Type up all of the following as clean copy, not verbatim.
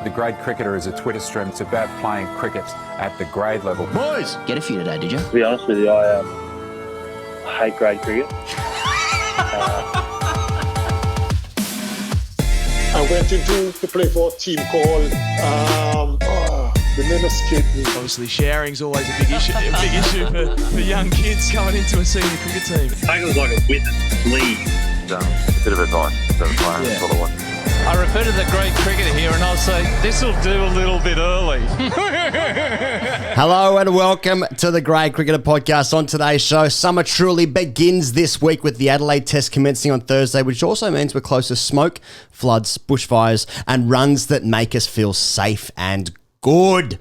The Grade Cricketer is a Twitter stream. It's about playing cricket at the grade level. Boys! Get a few today, did you? To be honest with you, I hate grade cricket. I went into to play for a team called the name escaped me. Obviously, sharing's always a big issue for young kids coming into a senior cricket team. I think it was like a women's league. A bit of advice for the player. That's what I want. I refer to the great cricketer here and I'll say, this'll do a little bit early. Hello and welcome to the Grade Cricketer Podcast. On today's show, summer truly begins this week with the Adelaide Test commencing on Thursday, which also means we're close to smoke, floods, bushfires and runs that make us feel safe and good.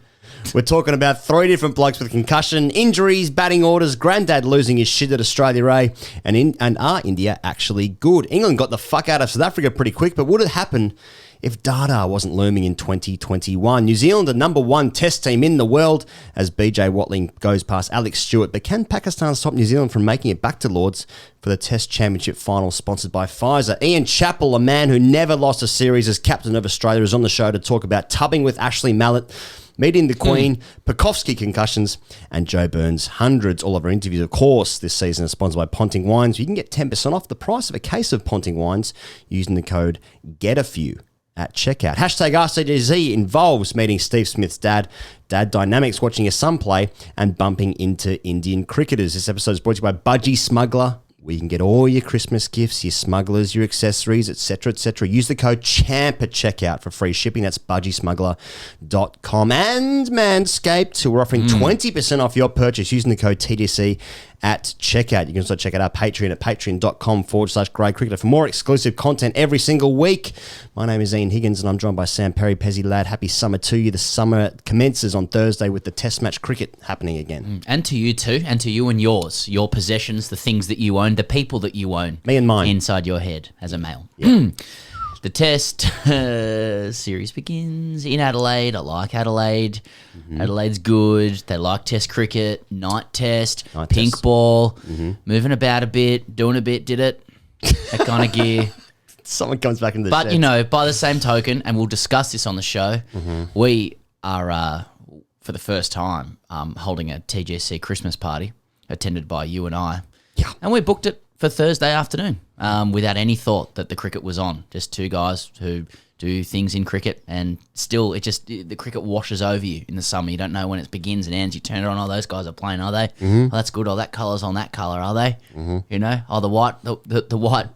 We're talking about three different blokes with concussion, injuries, batting orders, granddad losing his shit at Australia A, and are India actually good? England got the fuck out of South Africa pretty quick, but would it happen if Dada wasn't looming in 2021? New Zealand, the number one test team in the world, as BJ Watling goes past Alex Stewart. But can Pakistan stop New Zealand from making it back to Lords for the Test Championship final sponsored by Pfizer? Ian Chappell, a man who never lost a series as captain of Australia, is on the show to talk about tubbing with Ashely Mallett, meeting the Queen, Pucoksvki concussions, and Joe Burns. Hundreds all of our interviews, of course, this season are sponsored by Ponting Wines. You can get 10% off the price of a case of Ponting Wines using the code GETAFEW at checkout. Hashtag RCGZ involves meeting Steve Smith's dad, dad dynamics, watching your son play, and bumping into Indian cricketers. This episode is brought to you by Budgy Smuggler, where you can get all your Christmas gifts, your smugglers, your accessories, etc., etc. Use the code CHAMP at checkout for free shipping. That's budgysmuggler.com. And Manscaped, who are offering 20% off your purchase using the code TDC at checkout. You can also check out our Patreon at patreon.com/Grade Cricketer for more exclusive content every single week. My name is Ian Higgins and I'm joined by Sam Perry. Pezzy lad, happy summer to you. The summer commences on Thursday with the Test match cricket happening again. And to you too, and to you and yours, your possessions, the things that you own, the people that you own. Me and mine. Inside your head as a male. Yeah. The Test series begins in Adelaide. I like Adelaide. Adelaide's good. They like Test cricket, night test, pink ball, moving about a bit, doing a bit, did it, that kind of gear. Someone comes back into the But, shed. you know, by the same token, and we'll discuss this on the show, we are, for the first time, holding a TGC Christmas party attended by you and I. Yeah. And we booked it for Thursday afternoon without any thought that the cricket was on. Just two guys who do things in cricket, and still the cricket washes over you in the summer. You don't know when it begins and ends. You turn it on, oh, those guys are playing, are they? Oh, that's good. Oh, that colour's on that colour, are they? You know? Oh, the white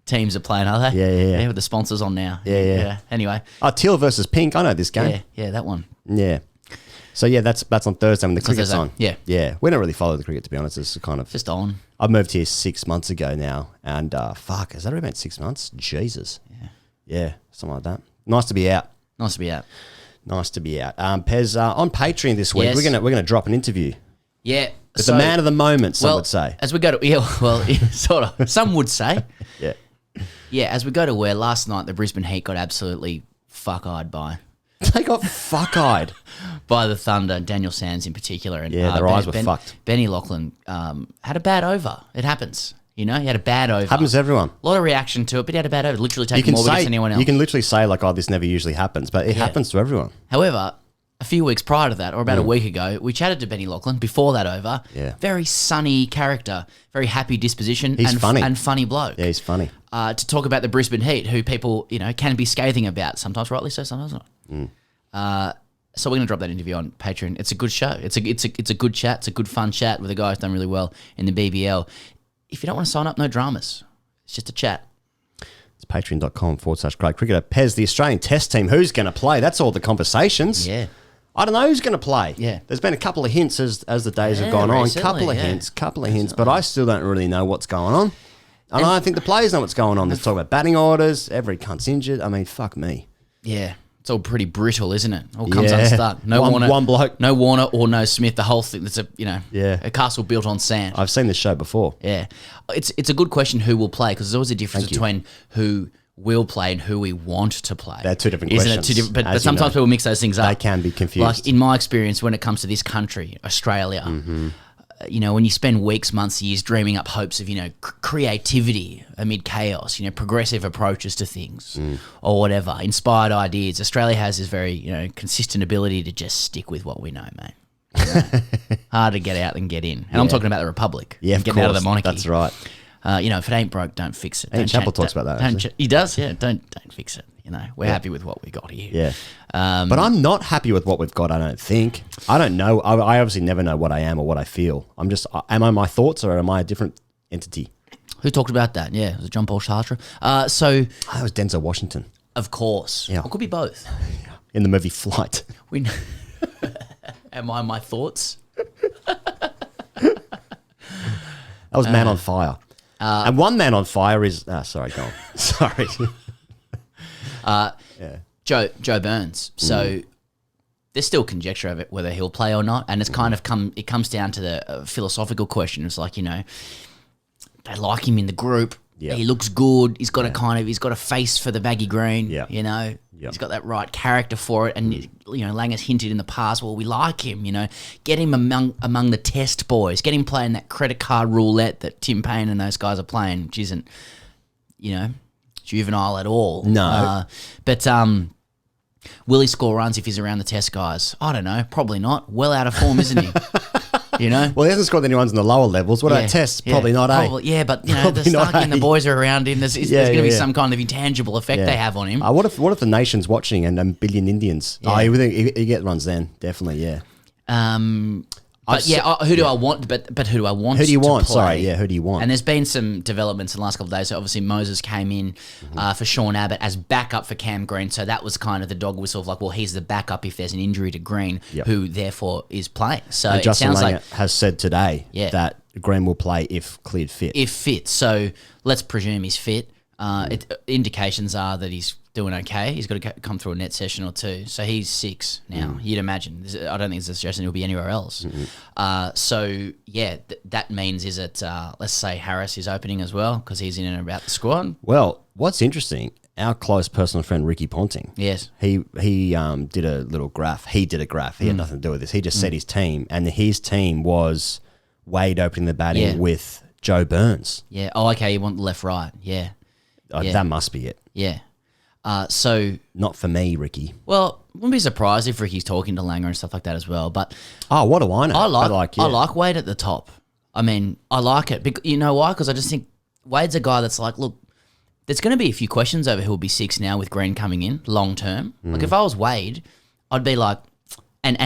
teams are playing, are they? Yeah. With the sponsors on now. Yeah. Anyway. Oh, teal versus pink. I know this game. Yeah, that one. Yeah. So, yeah, that's on Thursday when the cricket's Thursday. on. Yeah. Yeah. We don't really follow the cricket, to be honest. It's kind of... Just on. I moved here 6 months ago now, and fuck, has that already been 6 months? Jesus. Yeah, something like that. Nice to be out. Nice to be out. Pez, on Patreon this week, Yes. we're gonna drop an interview Yeah. with the man of the moment, some well, would say. As we go to, sort of. Some would say. Yeah. Yeah, as we go to where last night the Brisbane Heat got absolutely fuck-eyed by They got fuck-eyed. by the Thunder, Daniel Sands in particular. And, Yeah, their eyes were fucked. Benny Lachlan had a bad over. It happens. You know, he had a bad over. Happens to everyone. A lot of reaction to it, but he had a bad over. Literally taking more wickets than anyone else. You can literally say, like, oh, this never usually happens, but it happens to everyone. However, a few weeks prior to that, or about a week ago, we chatted to Benny Lachlan before that over. Yeah. Very sunny character, very happy disposition. He's funny. And funny bloke. Yeah, he's funny. To talk about the Brisbane Heat, who people, you know, can be scathing about. Sometimes rightly so, sometimes not. So we're going to drop that interview on Patreon. It's a good show. It's a good chat. It's a good fun chat with a guy who's done really well in the BBL. If you don't want to sign up, no dramas. It's just a chat. It's patreon.com/Grade Cricketer. Pez, the Australian Test team, who's going to play? That's all the conversations. Yeah. I don't know who's going to play. Yeah. There's been a couple of hints as the days have gone on. Couple of hints, but I still don't really know what's going on. And I don't think the players know what's going on. There's talk about batting orders. Every cunt's injured. I mean, fuck me. Yeah. It's all pretty brittle, isn't it? All comes unstuck. No Warner, one bloke. No Warner or no Smith. The whole thing. It's Yeah. a castle built on sand. I've seen this show before. Yeah. It's a good question who will play, because there's always a difference between who will play and who we want to play. They're two different Isn't questions. it? Two different, but as you sometimes know. people mix those things up. They can be confused. Like in my experience, when it comes to this country, Australia, when you spend weeks, months, years dreaming up hopes of, creativity amid chaos, progressive approaches to things or whatever, inspired ideas. Australia has this very, consistent ability to just stick with what we know, mate. Hard to get out and get in. And I'm talking about the Republic. Yeah, of getting out of the course. monarchy. That's right. If it ain't broke, don't fix it. I think Chappell talks about that, actually. He does, yeah. Don't fix it. We're happy with what we got here. Yeah. But I'm not happy with what we've got, I don't think. I don't know. I obviously never know what I am or what I feel. I'm just, am I my thoughts or am I a different entity? Who talked about that? Yeah, it was John Paul Sartre. That was Denzel Washington. Of course. Yeah. It could be both. In the movie Flight. We know. Am I my thoughts? That was Man on Fire. And one Man on Fire is... sorry, go on. Sorry. Joe Burns. So there's still conjecture of it whether he'll play or not, and it's kind of it comes down to the philosophical question. It's like, they like him in the group. Yeah. He looks good. He's got he's got a face for the baggy green. Yeah. He's got that right character for it. And Lang has hinted in the past, well, we like him. Get him among the test boys. Get him playing that credit card roulette that Tim Payne and those guys are playing, which isn't juvenile at all. No. But will he score runs if he's around the test guys? I don't know. Probably not. Well out of form, isn't he? Well, he hasn't scored any runs in the lower levels. What about tests? Probably not, probably, yeah, but the Starkey and the boys are around him. There's going to be some kind of intangible effect they have on him. What if the nation's watching and a billion Indians? Yeah. Oh, you get runs then, definitely, yeah. Who do I want? But who do I want? Who do you want? To play? Sorry, yeah, who do you want? And there's been some developments in the last couple of days. So obviously Moses came in for Sean Abbott as backup for Cam Green. So that was kind of the dog whistle of like, well, he's the backup if there's an injury to Green, who therefore is playing. So and it Justin sounds Langer like has said today that Green will play if cleared fit. If fit. So let's presume he's fit. Indications are that he's doing okay. He's got to come through a net session or two. So he's 6 now, you'd imagine. I don't think there's a suggestion he'll be anywhere else. That means is it, let's say Harris is opening as well because he's in and about the squad. Well, what's interesting, our close personal friend Ricky Ponting, yes, he did a little graph. He did a graph. He had nothing to do with this. He just said his team, and his team was Wade opening the batting with Joe Burns. Yeah. Oh, okay. You want left, right. Yeah. That must be it. Yeah. So not for me, Ricky. Well, wouldn't be surprised if Ricky's talking to Langer and stuff like that as well. But what do I know? I like Wade at the top. I mean, I like it. You know why? Because I just think Wade's a guy that's like, look, there's going to be a few questions over who will be 6 now with Green coming in long term. Like if I was Wade, I'd be like, and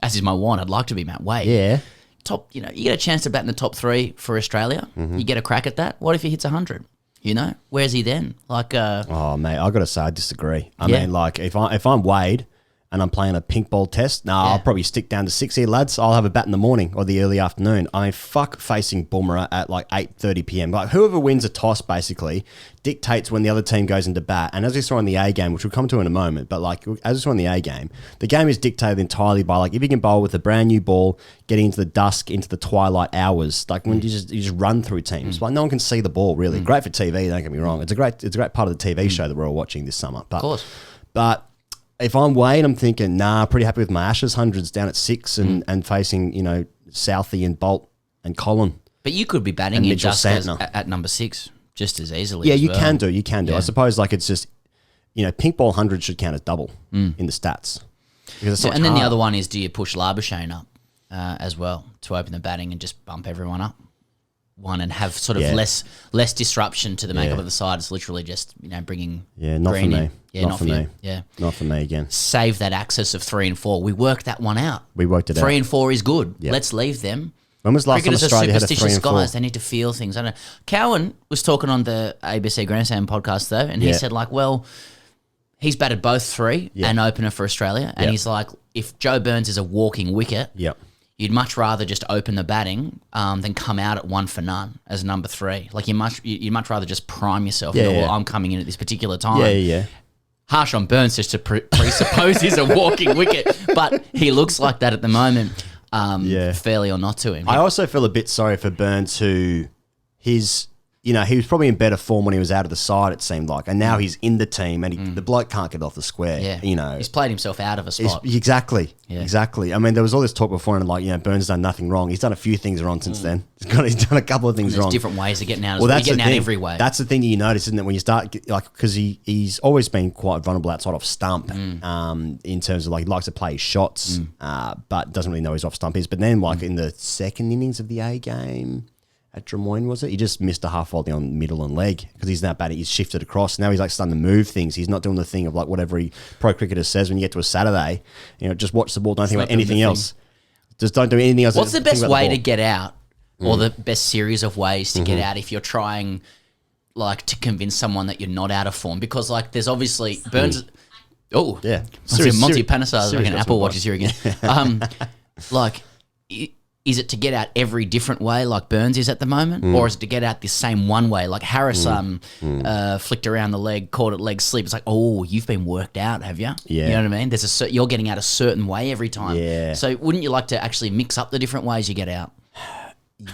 as is my want, I'd like to be Matt Wade. Yeah. Top, you get a chance to bat in the top 3 for Australia. You get a crack at that. What if he hits 100? Where's he then? Like, oh mate, I gotta say I disagree. I mean, like if I'm Wade and I'm playing a pink ball test, I'll probably stick down to 6 here, lads. I'll have a bat in the morning or the early afternoon. I mean, fuck facing Boomerang at like 8:30 p.m. Like whoever wins a toss basically dictates when the other team goes into bat. And as we saw in the A game, which we'll come to in a moment, but like as we saw in the A game, the game is dictated entirely by like if you can bowl with a brand new ball, getting into the dusk, into the twilight hours, like when you just run through teams. Like no one can see the ball really. Great for TV, don't get me wrong. It's a great part of the TV show that we're all watching this summer. But, of course. But if I'm Wade, I'm thinking, pretty happy with my Ashes hundreds down at 6 and facing, Southey and Bolt and Colin. But you could be batting in just at number 6 just as easily. Yeah, as you well. can do. You can do. Yeah. I suppose like it's just, pink ball 100 should count as double in the stats. Because it's And then the other one is, do you push Labuschagne up as well to open the batting and just bump everyone up? And have sort of less disruption to the makeup of the side. It's literally just bringing not Green for me. in. Yeah, not for me. Yeah, not for me again. Save that axis of 3 and 4. We worked that one out. We worked it out. 3 and 4 is good. Yep. Let's leave them. When was the last time Cricketers Australia are had a 3 superstitious and 4? guys. They need to feel things. I don't know. Cowan was talking on the ABC Grandstand podcast though, and he said like, well, he's batted both 3 and opener for Australia, and he's like, if Joe Burns is a walking wicket. Yep. You'd much rather just open the batting than come out at 1 for none as number 3. Like you'd much rather just prime yourself. Well, I'm coming in at this particular time. Yeah. Harsh on Burns just to presuppose he's a walking wicket, but he looks like that at the moment. Fairly or not to him. I also feel a bit sorry for Burns, who his you know, he was probably in better form when he was out of the side, it seemed like. And now he's in the team and the bloke can't get off the square, Yeah. you know. He's played himself out of a spot. Exactly. Yeah. Exactly. I mean, there was all this talk before and like, you know, Burns done nothing wrong. He's done a few things wrong since then. He's done a couple of things There's wrong. different ways of getting out. Well, You're that's the getting out thing. every way. That's the thing that you notice, isn't it? When you start, like, because he's always been quite vulnerable outside off stump in terms of, like, he likes to play his shots, but doesn't really know his off stump is. But then, like, in the second innings of the A game at Drummoyne, was it? He just missed a half volley on middle and leg because he's now bad. He's shifted across. Now he's, like, starting to move things. He's not doing the thing of, like, what every pro cricketer says when you get to a Saturday, you know, just watch the ball, don't think about anything else. Just don't do anything else. What's the Think best about way the to get out, or the best series of ways to get out if you're trying, like, to convince someone that you're not out of form? Because, like, there's obviously Burns. Oh, Yeah. Monty Panesar, like an got Apple some Watch is here again. Like, is it to get out every different way, like Burns is at the moment, or is it to get out the same one way? Like Harris flicked around the leg, caught it leg sleep. It's like, oh, you've been worked out, have you? Yeah. You know what I mean? There's you're getting out a certain way every time. Yeah. So wouldn't you like to actually mix up the different ways you get out?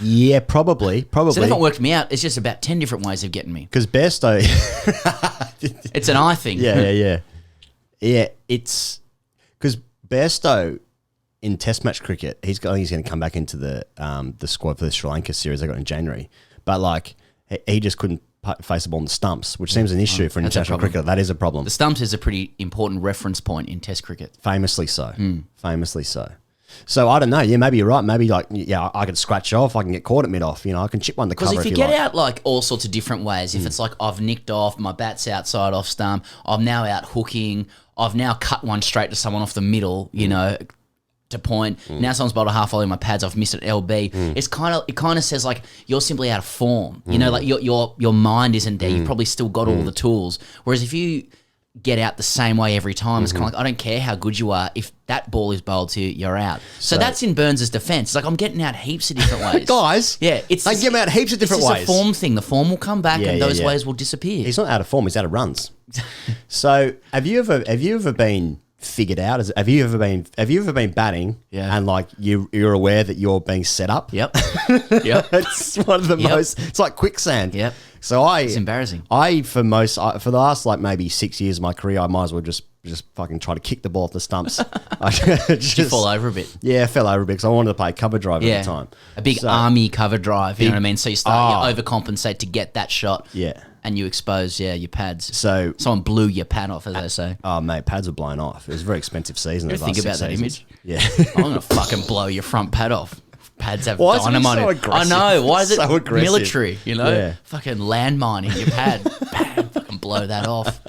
Yeah, probably. So it hasn't worked me out. It's just about 10 different ways of getting me. Because Bairstow... It's an eye thing. Yeah. It's... Because Bairstow in Test match cricket, I think he's going to come back into the squad for the Sri Lanka series they got in January. But, like, he just couldn't face the ball on the stumps, which seems an issue for an That's a international problem. cricketer. That is a problem. The stumps is a pretty important reference point in Test cricket. Famously so. Famously so. So, I don't know. Yeah, maybe you're right. Maybe, like, yeah, I could scratch off. I can get caught at mid-off. You know, I can chip one the cover Because if you like. get out, like, all sorts of different ways, if it's like I've nicked off, my bat's outside off stump, I'm now out hooking, I've now cut one straight to someone off the middle, you know, to point. Now someone's bowled a half volley on my pads, I've missed an LB. It kind of says, like, you're simply out of form. You know, like your mind isn't there. You've probably still got all the tools. Whereas if you get out the same way every time, it's kind of like, I don't care how good you are. If that ball is bowled to you, you're out. So that's in Burns' defence. It's like, I'm getting out heaps of different ways. Guys, yeah, it's I get him out heaps of different it's ways. It's a form thing. The form will come back, Yeah, and yeah, those yeah. ways will disappear. He's not out of form. He's out of runs. So, have you ever been figured out? Have you ever been batting? Yeah. And like you're aware that you're being set up. Yep. Yep. It's one of the Yep. most. It's like quicksand. Yep. So It's embarrassing. For the last like maybe 6 years of my career, I might as well just fucking try to kick the ball off the stumps. Did you fall over a bit? Yeah, I fell over a bit because I wanted to play cover drive Yeah. at the time. A big So- army cover drive, you know what I mean? So you overcompensate to get that shot. Yeah. And you expose, your pads. So Someone blew your pad off, as they say. oh mate, pads were blown off. It was a very expensive season. You ever think about that image? Yeah. I'm going to fucking blow your front pad off. Pads have Why is it dynamite. so in it. I aggressive? know. Why is it So aggressive. military, you know? Yeah. Fucking landmine in your pad. Bam, fucking blow that off.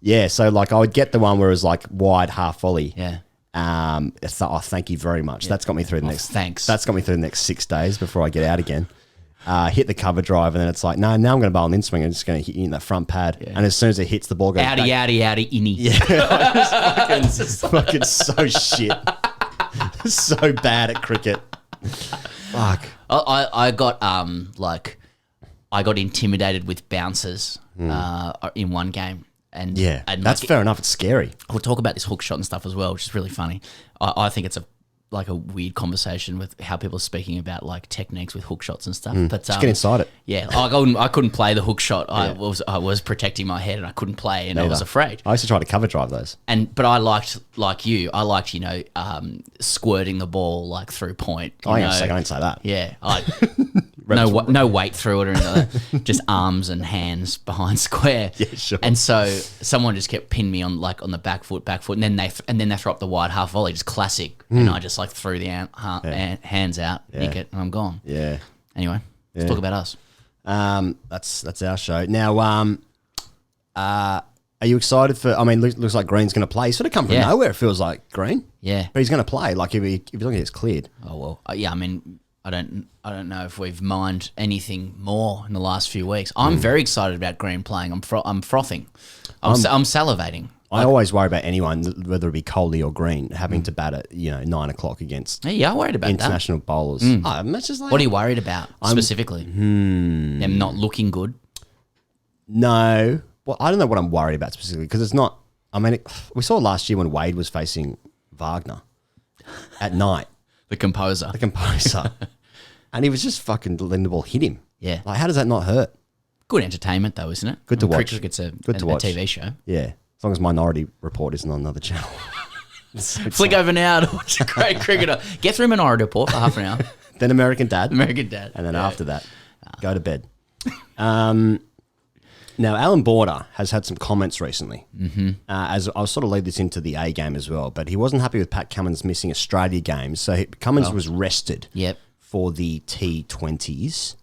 Yeah, so like I would get the one where it was like wide half volley. Yeah. Thank you very much. That's got me through the next. thanks. That's got me through the next 6 days before I get out again. Hit the cover drive, and then it's like, no, now I'm going to bowl an in swing. I'm just going to hit you in that front pad, and as soon as it hits, the ball goes Outie, back. outie, innie. Yeah, fucking so shit, so bad at cricket. Fuck. I got I got intimidated with bouncers in one game. And Yeah, and that's fair enough. It's scary. We'll talk about this hook shot and stuff as well, which is really funny. I think it's a weird conversation with how people are speaking about like techniques with hook shots and stuff. But Just get inside it. Yeah, I couldn't play the hook shot. I was protecting my head and I couldn't play, and I was afraid. I used to try to cover drive those. But I liked squirting the ball like through point. I don't say that. Yeah, no weight through it or anything like that. Just arms and hands behind square. Yeah, sure. And so someone just kept pinning me on the back foot, and then they throw up the wide half volley, just classic. And I just like threw the hands out, nick it, and I'm gone. Yeah. Anyway, let's talk about us. That's our show. Now, are you excited for? I mean, looks like Green's going to play. He's sort of come from nowhere. It feels like Green. Yeah, but he's going to play. Like if he gets cleared. Oh well, yeah. I mean, I don't know if we've mined anything more in the last few weeks. I'm very excited about Green playing. I'm frothing. I'm salivating. I always worry about anyone, whether it be Coley or Green, having to bat at 9 o'clock against Yeah, I'm worried about international bowlers. It's just like, What are you worried about specifically? Them not looking good. No, well, I don't know what I'm worried about specifically because it's not. I mean, we saw last year when Wade was facing Wagner at night, The composer. the composer, and he was just fucking letting the ball hit him. Yeah. Like, how does that not hurt? Good entertainment, though, isn't it? Good to watch. Cricket's a Good to watch. TV show. Yeah, as long as Minority Report isn't on another channel. Flick over now to watch a great cricketer. Get through Minority Report for half an hour. Then American Dad. American Dad. And then after that, go to bed. Now, Alan Border has had some comments recently. Mm-hmm. As I'll sort of lead this into the A game as well, but he wasn't happy with Pat Cummins missing Australia games. So Cummins was rested for the T20s,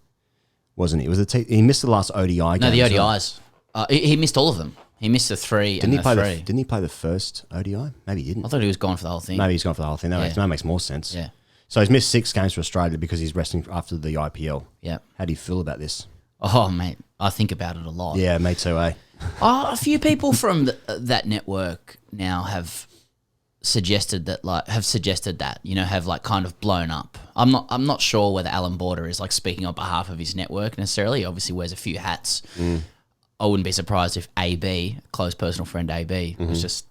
wasn't he? He missed the last ODI game. No, the ODIs. He missed all of them. He missed the three Didn't and he play the first ODI? Maybe he didn't. I thought he was gone for the whole thing. Maybe he's gone for the whole thing. That makes more sense. Yeah. So he's missed 6 games for Australia because he's resting after the IPL. Yeah. How do you feel about this? Oh, mate, I think about it a lot. Yeah, me too, eh? A few people from that network now have suggested that, have like kind of blown up. I'm not sure whether Alan Border is like speaking on behalf of his network necessarily. He obviously wears a few hats. I wouldn't be surprised if AB, close personal friend AB, was just,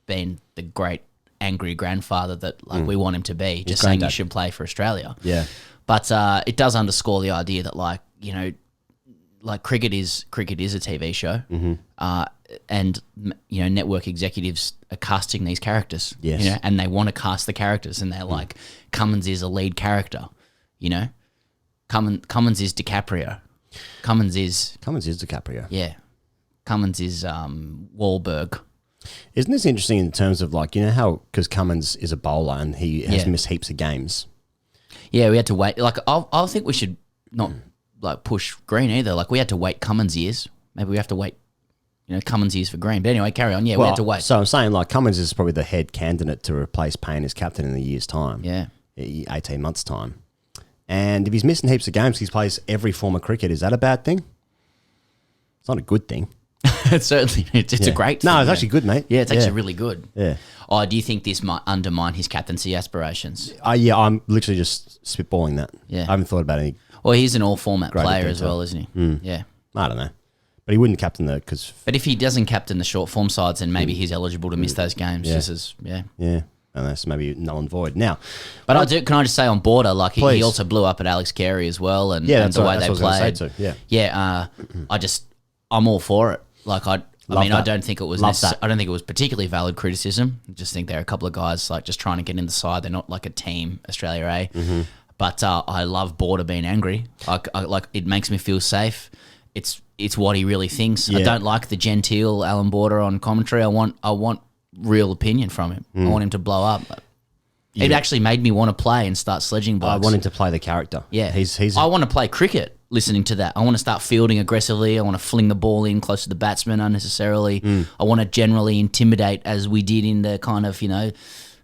being the great angry grandfather that we want him to be, just saying he should play for Australia. Yeah. But it does underscore the idea that cricket is a TV show, and network executives are casting these characters, and they want to cast the characters, and they're like, Cummins is a lead character, Cummins is DiCaprio, Cummins is DiCaprio, Cummins is Wahlberg. Isn't this interesting in terms of how because Cummins is a bowler and he has missed heaps of games. Yeah, we had to wait. I think we should not push Green either. We had to wait Cummins years. Maybe we have to wait, Cummins years for Green. But anyway, carry on. Yeah, we had to wait. So I'm saying Cummins is probably the head candidate to replace Payne as captain in a year's time. Yeah, 18 months time. And if he's missing heaps of games, he plays every form of cricket. Is that a bad thing? It's not a good thing. It's certainly it's a great thing. No, it's actually good, mate. Yeah, it's actually really good. Yeah. Oh, do you think this might undermine his captaincy aspirations? I'm literally just spitballing that. Yeah. I haven't thought about any. Well, he's an all-format player detail. as well, isn't he? Yeah. I don't know. But he wouldn't captain because... But if he doesn't captain the short form sides, then maybe he's eligible to miss those games. Yeah. And that's maybe null and void. Now... But can I just say on Border, he also blew up at Alex Carey as well, and the way they played. I'm all for it. I don't think it was I don't think it was particularly valid criticism. I just think there are a couple of guys just trying to get in the side. They're not like a team, Australia A. Mm-hmm. But I love Border being angry. It makes me feel safe. It's what he really thinks. I don't like the genteel Alan Border on commentary. I want real opinion from him. I want him to blow up. It actually made me want to play and start sledging blokes. I want him to play the character. Yeah, I want to play cricket. Listening to that, I want to start fielding aggressively. I want to fling the ball in close to the batsman unnecessarily. I want to generally intimidate, as we did in the kind of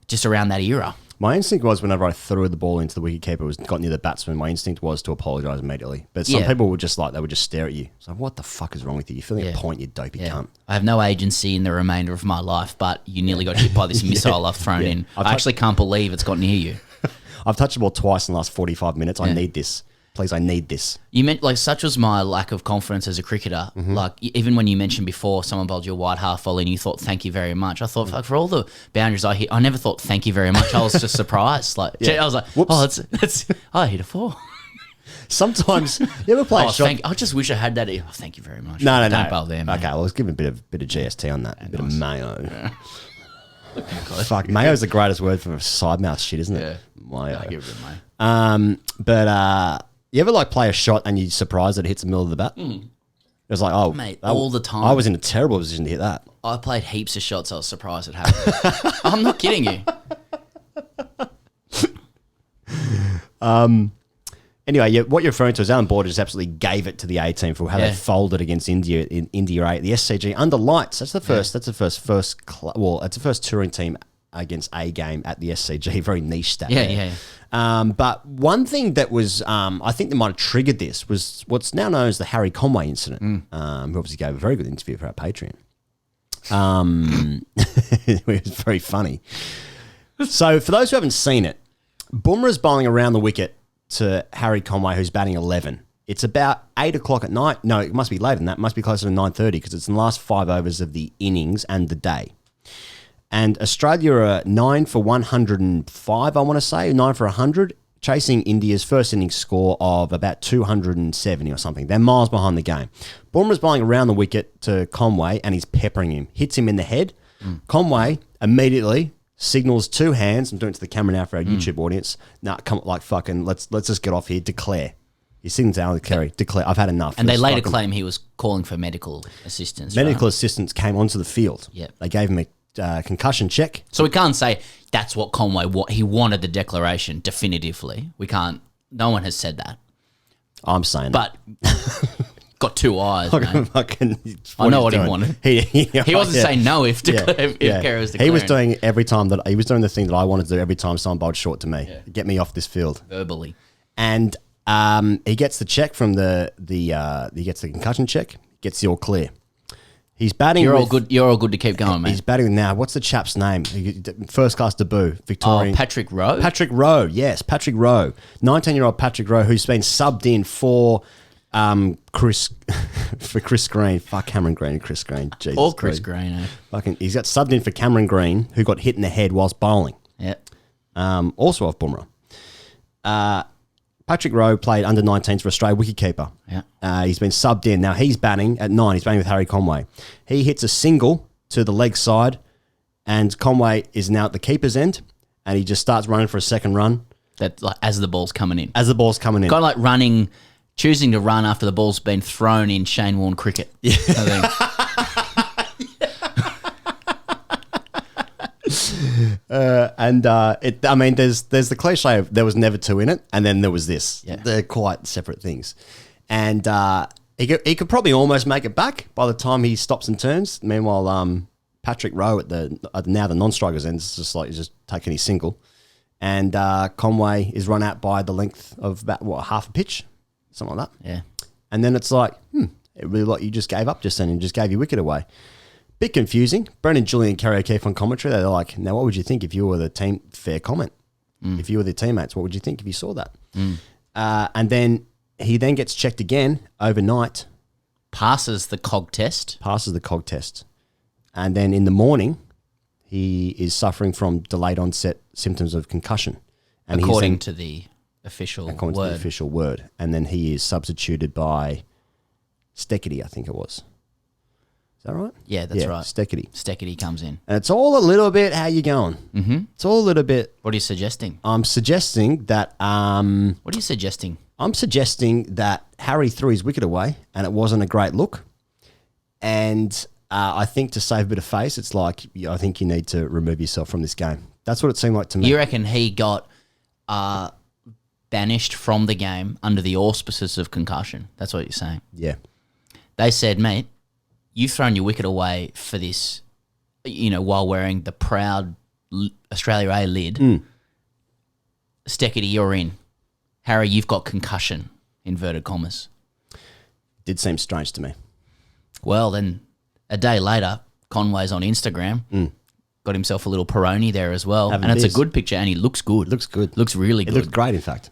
just around that era. My instinct was whenever I threw the ball into the wicketkeeper, got near the batsman, my instinct was to apologise immediately. But some people were just they would just stare at you. It's like, what the fuck is wrong with you? You're feeling a point, you dopey cunt. I have no agency in the remainder of my life, but you nearly got hit by this missile I've thrown in. I actually can't believe it's got near you. I've touched the ball twice in the last 45 minutes. I need this. Please, I need this. You meant such was my lack of confidence as a cricketer. Even when you mentioned before someone bowled you a wide half volley and you thought thank you very much. I thought for all the boundaries I hit, I never thought thank you very much. I was just surprised. I was like, whoops. I hit a 4. Sometimes you ever play a shot? I just wish I had that. Oh, thank you very much. No. Don't bowl there, man. Okay, well, let's give him a bit of GST on that. A bit of mayo. Yeah. Fuck, mayo's the greatest word for side mouth shit, isn't it? Yeah. Mayo. I give it a mayo. But you ever play a shot and you're surprised that it hits the middle of the bat? It's like, oh, mate, all the time. I was in a terrible position to hit that. I played heaps of shots. I was surprised it happened. I'm not kidding you. Anyway, what you're referring to is Alan Border just absolutely gave it to the A team for how they folded against India in India 8. The SCG under lights. That's the first. That's the first. It's the first touring team against A game at the SCG. Very niche stat. Yeah. But one thing that was, I think that might have triggered this was what's now known as the Harry Conway incident. Who obviously gave a very good interview for our Patreon. It was very funny. So for those who haven't seen it, Bumrah's bowling around the wicket to Harry Conway, who's batting 11. It's about 8 o'clock at night. No, it must be later than that. It must be closer to 9:30 because it's in the last 5 overs of the innings and the day. And Australia are 9 for 105, I want to say, 9 for 100 chasing India's first innings score of about 270 or something. They're miles behind the game. Bumrah's bowling around the wicket to Conway, and he's peppering him. Hits him in the head. Conway immediately signals two hands. I'm doing it to the camera now for our YouTube audience. Nah, come like fucking. Let's just get off here. Declare. He signals out with Kerry. Declare. I've had enough. And they later claim he was calling for medical assistance. Medical right? assistants came onto the field. Yep. They gave him a concussion check. So we can't say that's what Conway he wanted the declaration definitively. We can't. No one has said that. I'm saying But got two eyes, mate. I know what he wanted. He wasn't yeah. saying no if Kerry was declaring. He was doing he was doing the thing that I wanted to do every time someone bowled short to me. Yeah. Get me off this field. Verbally. And he gets the check from he gets the concussion check, gets the all clear. He's batting. You're all good to keep going, mate. He's batting now. What's the chap's name? First class debut, Victorian. Oh, Patrick Rowe. Patrick Rowe, yes, Patrick Rowe, 19-year-old Patrick Rowe, who's been subbed in for Chris Green. Fuck Cameron Green and Chris Green. Jesus or Chris Green. Eh? Fucking, he's got subbed in for Cameron Green, who got hit in the head whilst bowling. Yeah. Also off Bumrah. Patrick Rowe played under 19s for Australia, wicketkeeper. Yeah. He's been subbed in. Now he's batting at 9. He's batting with Harry Conway. He hits a single to the leg side, and Conway is now at the keeper's end, and he just starts running for a second run. That like as the ball's coming in. As the ball's coming in. Kind of like choosing to run after the ball's been thrown in Shane Warne cricket. Yeah. I think. There's the cliche of there was never two in it, and then there was this. Yeah. They're quite separate things. And he could probably almost make it back by the time he stops and turns. Meanwhile, Patrick Rowe at the non-strikers end is just like he's just taking his single, and Conway is run out by the length of about half a pitch, something like that. Yeah. And then it's like, it really like you just gave up just then and just gave your wicket away. Bit confusing. Brendan, Julian, Kerry O'Keefe on commentary. They're like, now what would you think if you were the team? Fair comment. If you were their teammates, what would you think if you saw that? And then he then gets checked again overnight. Passes the cog test. And then in the morning, he is suffering from delayed onset symptoms of concussion. And according to the official word. And then he is substituted by Steckity, I think it was. Is that right? Yeah, that's right. Steckity comes in. And it's all a little bit how you going. Mm-hmm. It's all a little bit. What are you suggesting? I'm suggesting that. What are you suggesting? I'm suggesting that Harry threw his wicket away and it wasn't a great look. And I think to save a bit of face, it's like, I think you need to remove yourself from this game. That's what it seemed like to me. You reckon he got banished from the game under the auspices of concussion? That's what you're saying? Yeah. They said, mate, you've thrown your wicket away for this, while wearing the proud Australia A lid. Steckity, you're in. Harry, you've got concussion, inverted commas. Did seem strange to me. Well, then a day later, Conway's on Instagram. Got himself a little Peroni there as well. Having and it's beers. a good picture and he looks good. Looks really good. It looked great, in fact.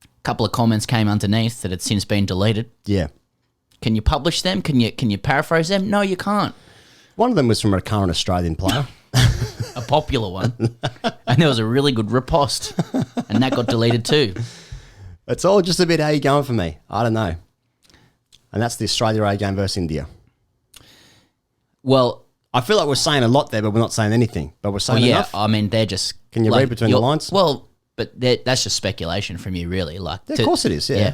A couple of comments came underneath that had since been deleted. Yeah. Can you publish them? Can you paraphrase them? No, you can't. One of them was from a current Australian player. A popular one. And there was a really good riposte. And that got deleted too. It's all just a bit how you going for me. I don't know. And that's the Australia A game versus India. Well, I feel like we're saying a lot there, but we're not saying anything. But we're saying enough. I mean, they're just... Can you read between the lines? Well, but that's just speculation from you, really. Of course it is, yeah.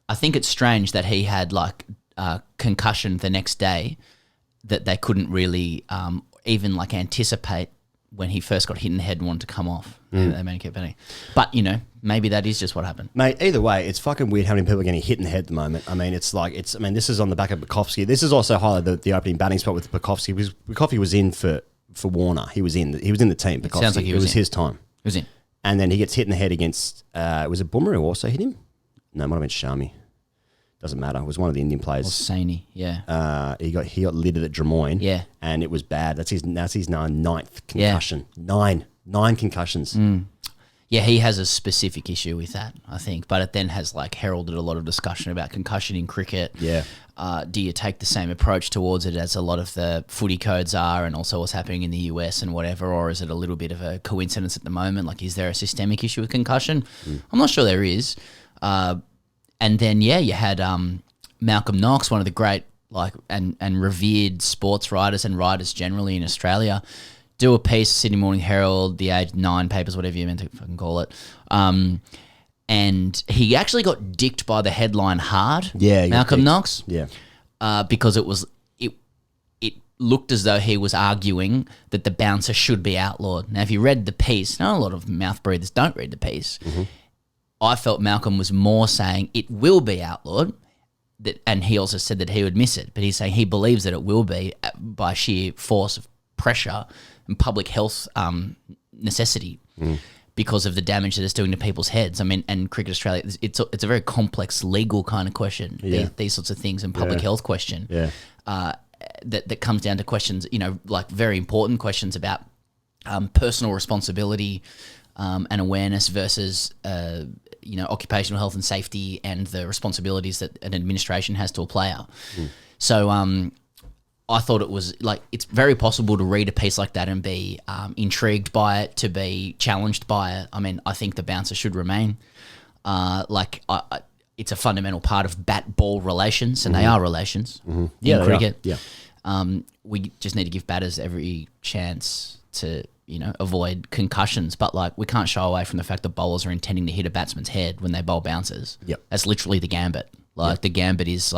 I think it's strange that he had concussion the next day that they couldn't really even anticipate when he first got hit in the head and wanted to come off. They made him keep betting. But, maybe that is just what happened. Mate, either way, it's fucking weird how many people are getting hit in the head at the moment. I mean, this is on the back of Pucoksvki. This is also highlighted the opening batting spot with Pucoksvki because Pucoksvki was in for Warner. He was in the team. Pucoksvki. Sounds like it was his time. He was in. And then he gets hit in the head against, was it Bumrah who also hit him? No, it might have been Shami. Doesn't matter. It was one of the Indian players. Or Saini, yeah. He got lidded at Drummoyne. Yeah. And it was bad. That's his ninth concussion. Yeah. Nine concussions. Yeah, Yeah, he has a specific issue with that, I think. But it then has like heralded a lot of discussion about concussion in cricket. Yeah. Do you take the same approach towards it as a lot of the footy codes are, and also what's happening in the US and whatever, or is it a little bit of a coincidence at the moment? Like, is there a systemic issue with concussion? I'm not sure there is. And then, yeah, you had Malcolm Knox, one of the great and revered sports writers and writers generally in Australia, do a piece, Sydney Morning Herald, the Age 9 papers, whatever you meant to fucking call it. And he actually got dicked by the headline hard. Yeah, Malcolm Knox. Yeah. Because it looked as though he was arguing that the bouncer should be outlawed. Now, if you read the piece, a lot of mouth breathers don't read the piece. I felt Malcolm was more saying it will be outlawed, and he also said that he would miss it. But he's saying he believes that it will be by sheer force of pressure and public health necessity because of the damage that it's doing to people's heads. I mean, and Cricket Australia, it's a very complex legal kind of question, these sorts of things, and public health question that comes down to questions, like very important questions about personal responsibility and awareness versus, occupational health and safety and the responsibilities that an administration has to a player. So, I thought it was it's very possible to read a piece like that and be intrigued by it, to be challenged by it. I mean, I think the bouncer should remain. It's a fundamental part of bat-ball relations, and they are relations in cricket. Yeah. We just need to give batters every chance to, avoid concussions. But we can't shy away from the fact that bowlers are intending to hit a batsman's head when they bowl bouncers. Yep. That's literally the gambit. The gambit is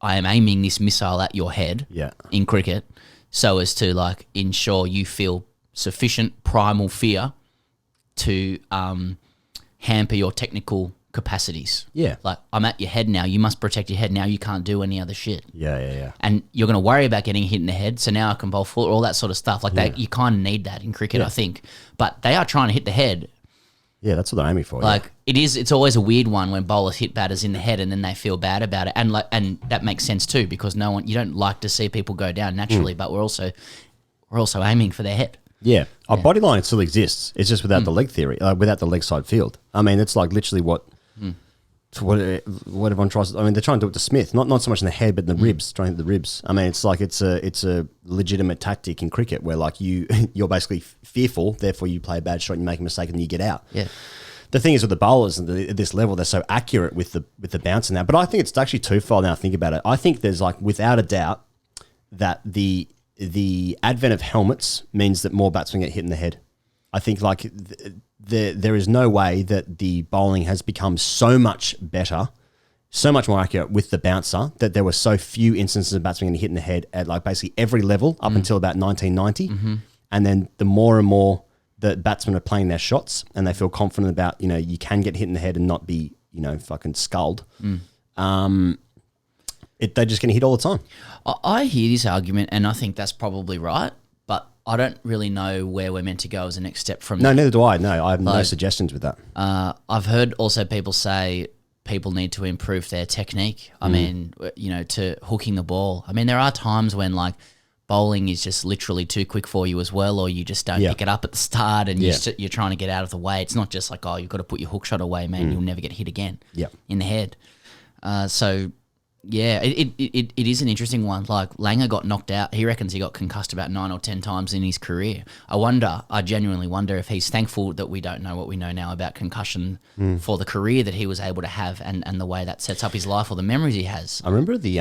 I am aiming this missile at your head in cricket so as to ensure you feel sufficient primal fear to hamper your technical capacities. Yeah. I'm at your head now. You must protect your head now. You can't do any other shit. Yeah. And you're going to worry about getting hit in the head, so now I can bowl full, all that sort of stuff. That, you kind of need that in cricket, I think. But they are trying to hit the head. Yeah, that's what they're aiming for. It's always a weird one when bowlers hit batters in the head and then they feel bad about it, and that makes sense too, because you don't like to see people go down naturally, but we're also aiming for their head. Yeah, our body line still exists. It's just without the leg theory, without the leg side field. I mean, it's literally what everyone tries. I mean, they're trying to do it to Smith, not so much in the head, but in the ribs, trying to hit the ribs. I mean, it's a legitimate tactic in cricket where you're basically fearful, therefore you play a bad shot and you make a mistake and you get out. Yeah. The thing is with the bowlers at this level, they're so accurate with the bouncer now. But I think it's actually twofold now I think about it. I think there's without a doubt that the advent of helmets means that more batsmen get hit in the head. I think there is no way that the bowling has become so much better, so much more accurate with the bouncer, that there were so few instances of batsmen getting hit in the head at basically every level up until about 1990. And then the more and more the batsmen are playing their shots and they feel confident about, you can get hit in the head and not be, fucking sculled. They're just going to hit all the time. I hear this argument and I think that's probably right, but I don't really know where we're meant to go as a next step from No, that. neither do I. No, I have no suggestions with that. I've heard also people say people need to improve their technique. I mean, to hooking the ball. I mean, there are times when bowling is just literally too quick for you as well, or you just don't pick it up at the start and you're trying to get out of the way. It's not just you've got to put your hook shot away, man. You'll never get hit again in the head. So, yeah, it is an interesting one. Langer got knocked out. He reckons he got concussed about 9 or 10 times in his career. I genuinely wonder if he's thankful that we don't know what we know now about concussion for the career that he was able to have and the way that sets up his life or the memories he has. I remember the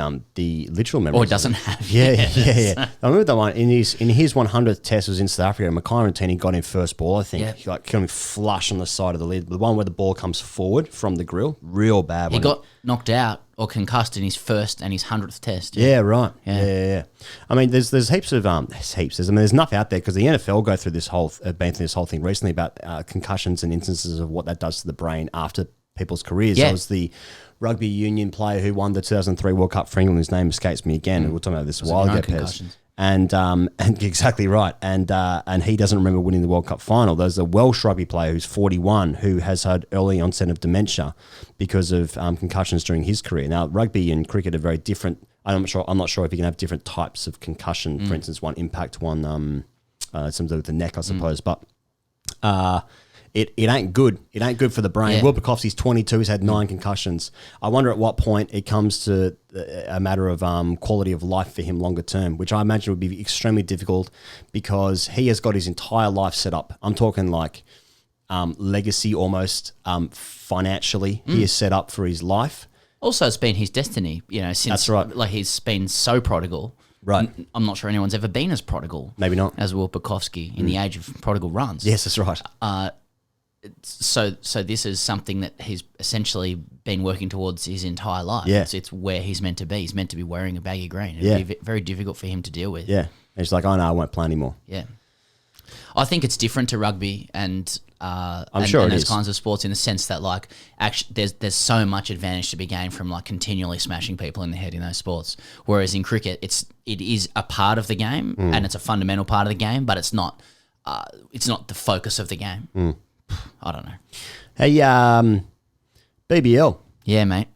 literal memories. Or doesn't have. Yeah. I remember that one in his 100th test was in South Africa. McLaren got him first ball, I think. He killed him flush on the side of the lid. The one where the ball comes forward from the grill, real bad. He got knocked out or concussed in his first and his 100th test. Yeah, right. Yeah. I mean, there's heaps of there's enough out there because the NFL been through this whole thing recently about concussions and instances of what that does to the brain after people's careers. Yeah. There was the rugby union player who won the 2003 World Cup for England. His name escapes me again. We were talking about this a while ago, Pez. And exactly right. And he doesn't remember winning the World Cup final. There's a Welsh rugby player who's 41 who has had early onset of dementia because of concussions during his career. Now, rugby and cricket are very different. I'm not sure if you can have different types of concussion. For instance, one impact, one something with the neck, I suppose. But it ain't good. It ain't good for the brain. Yeah. Will Pucoksvki's 22. He's had 9 concussions. I wonder at what point it comes to a matter of quality of life for him longer term, which I imagine would be extremely difficult because he has got his entire life set up. I'm talking like legacy almost financially. He is set up for his life. Also, it's been his destiny, since That's right. like he's been so prodigal. Right. I'm not sure anyone's ever been as prodigal. Maybe not. As Will Pucoksvki in the age of prodigal runs. Yes, that's right. So this is something that he's essentially been working towards his entire life. Yeah. It's where he's meant to be. He's meant to be wearing a baggy green. Yeah. It'd be very difficult for him to deal with. Yeah. And he's like, oh no, I won't play anymore. Yeah. I think it's different to rugby and sure and it those is. kinds of sports in the sense that like actually there's so much advantage to be gained from like continually smashing people in the head in those sports. Whereas in cricket, it is a part of the game and it's a fundamental part of the game, but it's not the focus of the game. I don't know. Hey, BBL. Yeah, mate.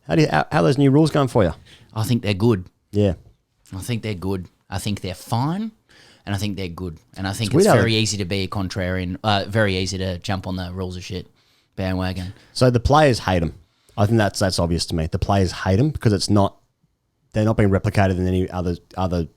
How are those new rules going for you? I think they're good. Yeah. I think they're good. I think they're fine, and I think they're good. And I think It's it's weird how very easy to be a contrarian, very easy to jump on the rules of shit bandwagon. So the players hate them. I think that's obvious to me. The players hate them because they're not being replicated in any other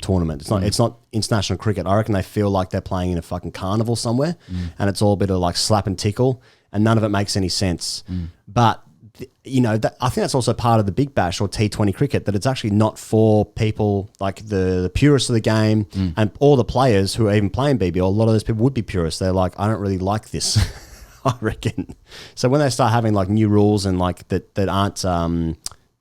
tournament. It's not international cricket. I reckon they feel like they're playing in a fucking carnival somewhere, and it's all a bit of like slap and tickle, and none of it makes any sense. But I think that's also part of the Big Bash or T20 cricket, that it's actually not for people like the purists of the game and all the players who are even playing BBL. A lot of those people would be purists. They're like, I don't really like this. I reckon. So when they start having like new rules and like that aren't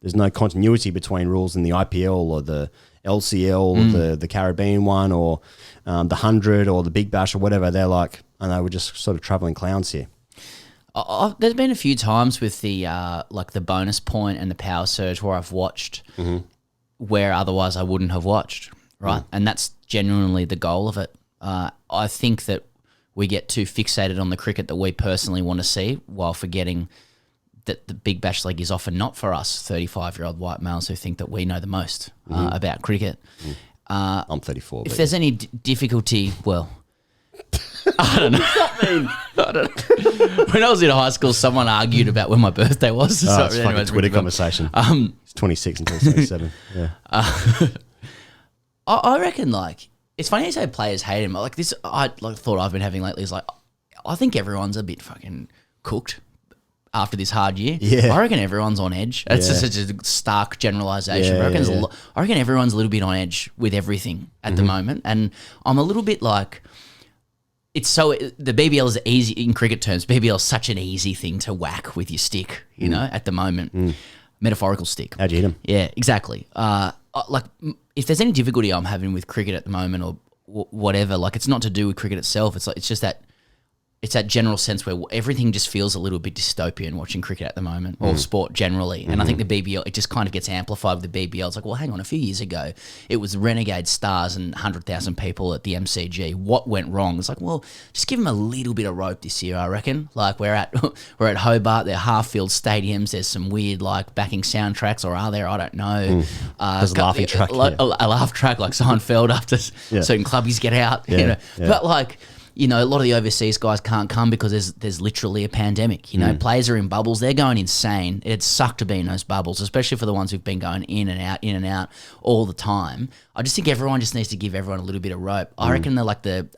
there's no continuity between rules in the IPL or the LCL or the Caribbean one or the 100 or the Big Bash or whatever, they're like, I know, we're just sort of travelling clowns here. There's been a few times with the like the bonus point and the power surge where I've watched where otherwise I wouldn't have watched, right? And that's genuinely the goal of it. I think that we get too fixated on the cricket that we personally want to see while forgetting that the Big Bash League is often not for us 35-year-old white males who think that we know the most about cricket. I'm 34. If there's any difficulty, well, I don't know. I don't know. When I was in high school, someone argued about when my birthday was. Oh, it's a fucking Twitter conversation. It's 26 until 27. Yeah. I reckon, like, it's funny you say players hate him. Like this, thought I've been having lately is like, I think everyone's a bit fucking cooked after this hard year. Yeah. I reckon everyone's on edge. It's just such a stark generalisation. Yeah, I reckon everyone's a little bit on edge with everything at the moment, and I'm a little bit like, the BBL is easy in cricket terms. BBL is such an easy thing to whack with your stick, at the moment. Metaphorical stick. How'd you hit him? Yeah, exactly. If there's any difficulty I'm having with cricket at the moment or whatever, like it's not to do with cricket itself. It's just that it's that general sense where everything just feels a little bit dystopian watching cricket at the moment, or sport generally. And I think the BBL, it just kind of gets amplified with the BBL. It's like, well, hang on, a few years ago, it was Renegade Stars and 100,000 people at the MCG. What went wrong? It's like, well, just give them a little bit of rope this year, I reckon. Like we're at Hobart, they're half-filled stadiums. There's some weird like backing soundtracks, or are there? I don't know. There's a laughing track. A laugh track like Seinfeld after certain clubbies get out. But like, a lot of the overseas guys can't come because there's literally a pandemic. Players are in bubbles. They're going insane. It's sucked to be in those bubbles, especially for the ones who've been going in and out all the time. I just think everyone just needs to give everyone a little bit of rope. I reckon that like the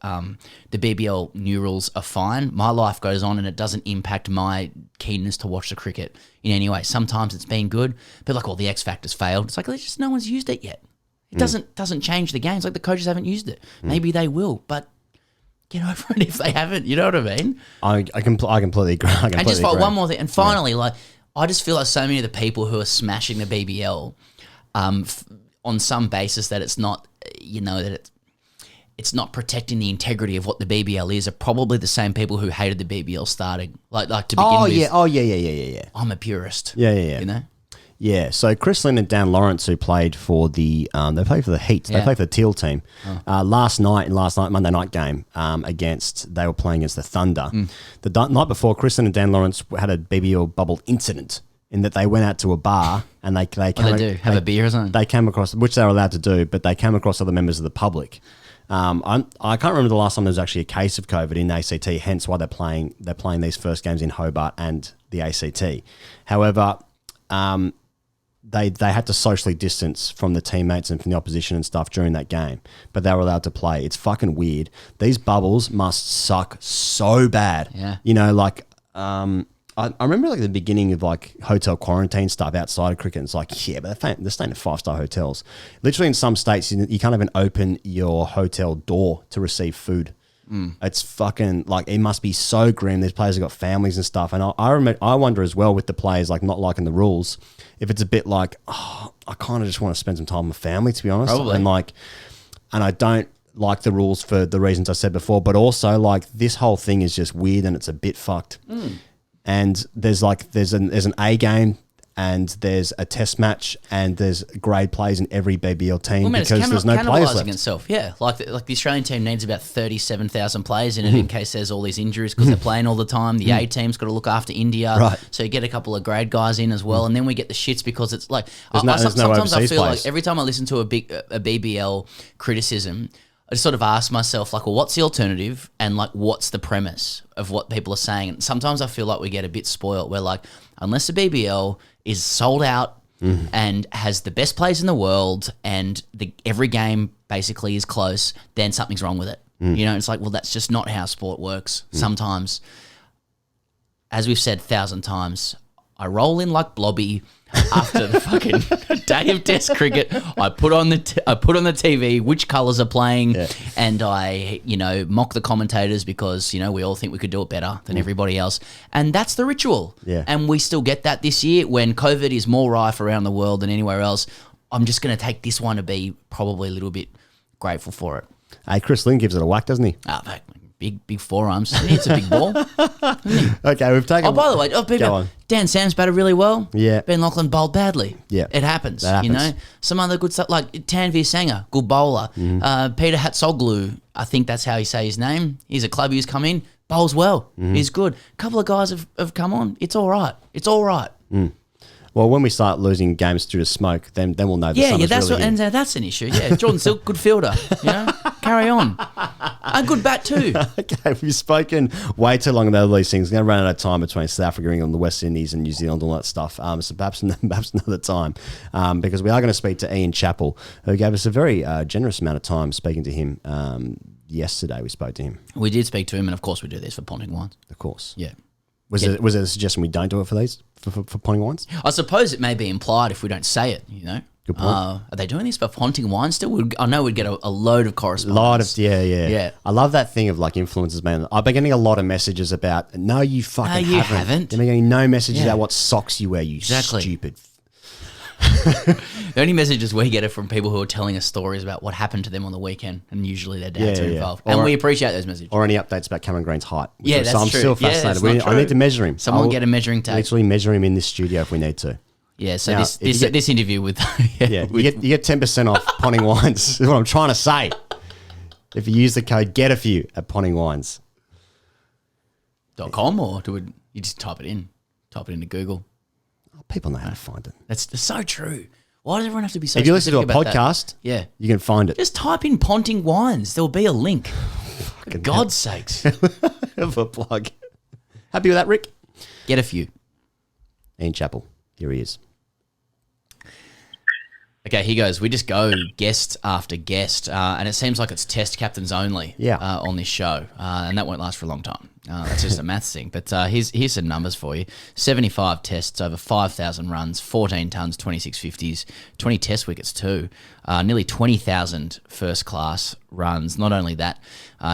BBL new rules are fine. My life goes on and it doesn't impact my keenness to watch the cricket in any way. Sometimes it's been good, but like all the X Factors failed. It's like just no one's used it yet. It doesn't change the game. It's like the coaches haven't used it. Maybe they will, but get over it if they haven't. You know what I mean? I completely agree. And just for one more thing, and finally, like I just feel like so many of the people who are smashing the BBL, on some basis that it's not, that it's not protecting the integrity of what the BBL is, are probably the same people who hated the BBL starting. Like to begin with. Oh yeah. I'm a purist. Yeah. Yeah, so Chris Lynn and Dan Lawrence, who played for they played for the Heat. They played for the Teal team. Last night, Monday night game, they were playing against the Thunder. The night before, Chris Lynn and Dan Lawrence had a BBL bubble incident in that they went out to a bar and have a beer or something. They came across, which they were allowed to do, but they came across other members of the public. I can't remember the last time there was actually a case of COVID in the ACT. Hence why they're playing these first games in Hobart and the ACT. However, they had to socially distance from the teammates and from the opposition and stuff during that game, but they were allowed to play. It's fucking weird. These bubbles must suck so bad. Yeah. You know, like I remember like the beginning of like hotel quarantine stuff outside of cricket. And it's like, yeah, but they're staying at 5-star hotels. Literally in some states, you can't even open your hotel door to receive food. It's fucking like, it must be so grim. These players have got families and stuff. And I wonder as well with the players, like not liking the rules, if it's a bit like, oh, I kind of just want to spend some time with family, to be honest. Probably. And I don't like the rules for the reasons I said before, but also like this whole thing is just weird and it's a bit fucked. And there's an A game and there's a test match and there's grade plays in every BBL team because there's no players left. Itself. Yeah, like the Australian team needs about 37,000 players in it in case there's all these injuries because they're playing all the time. The A team's got to look after India, right? So you get a couple of grade guys in as well, and then we get the shits because it's like sometimes I feel players. like every time I listen to a BBL criticism, I just sort of ask myself, like, well, what's the alternative and, like, what's the premise of what people are saying? And sometimes I feel like we get a bit spoiled where, like, unless the BBL is sold out and has the best players in the world and every game basically is close, then something's wrong with it. You know, it's like, well, that's just not how sport works. Sometimes, as we've said 1,000 times, I roll in like Blobby after the fucking day of Test cricket. I put on the TV which colours are playing, and I mock the commentators because we all think we could do it better than everybody else, and that's the ritual. Yeah. And we still get that this year when COVID is more rife around the world than anywhere else. I'm just going to take this one to be probably a little bit grateful for it. Hey, Chris Lynn gives it a whack, doesn't he? Big forearms. It's a big ball. Okay, we've taken. Oh, by the way, Dan Sam's batted really well. Yeah. Ben Lachlan bowled badly. Yeah. It happens. That happens. Some other good stuff like Tanveer Sanger, good bowler. Peter Hatsoglu, I think that's how you say his name. He's a club who's come in, bowls well. He's good. A couple of guys have come on. It's all right. It's all right. Well, when we start losing games due to smoke, then we'll know. That's an issue. Yeah, Jordan Silk, good fielder. Carry on. A good bat too. Okay, we've spoken way too long about all these things. We're going to run out of time between South Africa, England, the West Indies, and New Zealand, all that stuff. So perhaps another time, because we are going to speak to Ian Chappell, who gave us a very generous amount of time speaking to him. Yesterday, we spoke to him. We did speak to him, and of course, we do this for Ponting Wines. Of course, yeah. Was it a suggestion we don't do it for these for Ponting Wines? I suppose it may be implied if we don't say it. Good point. Are they doing this for Ponting Wines still? I know we'd get a load of correspondence. Yeah. I love that thing of like influencers, man. I've been getting a lot of messages about, no, you fucking haven't. I've been getting no messages about what socks you wear, you stupid. The only messages we get are from people who are telling us stories about what happened to them on the weekend, and usually their dads are involved. And we appreciate those messages. Or any updates about Cameron Green's height. That's so I'm true. still fascinated. I need to measure him. Someone get a measuring tape. Literally measure him in this studio if we need to. Yeah, so now, this interview with... you get 10% off Ponting Wines, is what I'm trying to say. If you use the code GET A FEW at pontingwines.com, or you just type it in? Type it into Google. People know how to find it. That's so true. Why does everyone have to be so If you listen to a specific about podcast, that? you can find it. Just type in Ponting Wines. There will be a link. For God's sakes. Of a plug. Happy with that, Rick? Get a few. Ian Chappell. Here he is. Okay, here goes. We just go guest after guest, and it seems like it's test captains only on this show, and that won't last for a long time. That's just a maths thing. But here's some numbers for you. 75 tests, over 5,000 runs, 14 tons, 26 50s, 20 test wickets too, nearly 20,000 first-class runs. Not only that,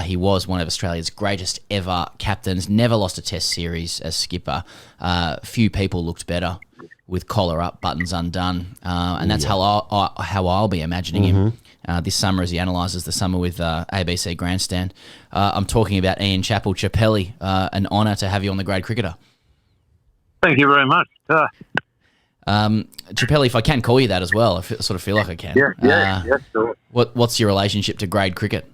he was one of Australia's greatest ever captains, never lost a test series as skipper. Few people looked better with collar up, buttons undone, and that's how I'll be imagining him this summer as he analyses the summer with ABC Grandstand. I'm talking about Ian Chappell. Chappell, an honour to have you on The Grade Cricketer. Thank you very much. Chappell, if I can call you that as well, I sort of feel like I can. Yeah, sure. What's your relationship to grade cricket?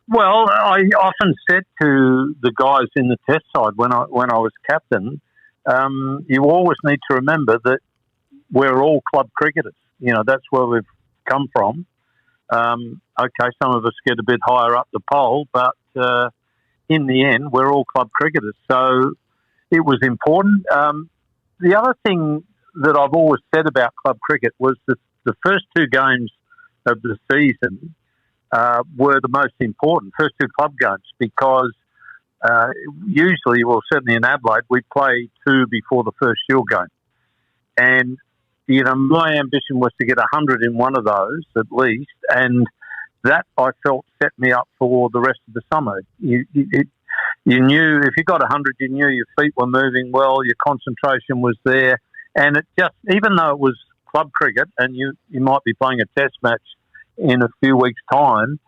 Well, I often said to the guys in the test side when I was captain, you always need to remember that we're all club cricketers. That's where we've come from. Okay, some of us get a bit higher up the pole, but in the end, we're all club cricketers. So it was important. The other thing that I've always said about club cricket was that the first two games of the season were the most important, first two club games, because usually, well, certainly in Adelaide, we play two before the first Shield game. And, my ambition was to get 100 in one of those at least, and that I felt set me up for the rest of the summer. You knew if you got 100, you knew your feet were moving well, your concentration was there, and it just, even though it was club cricket and you might be playing a test match in a few weeks' time,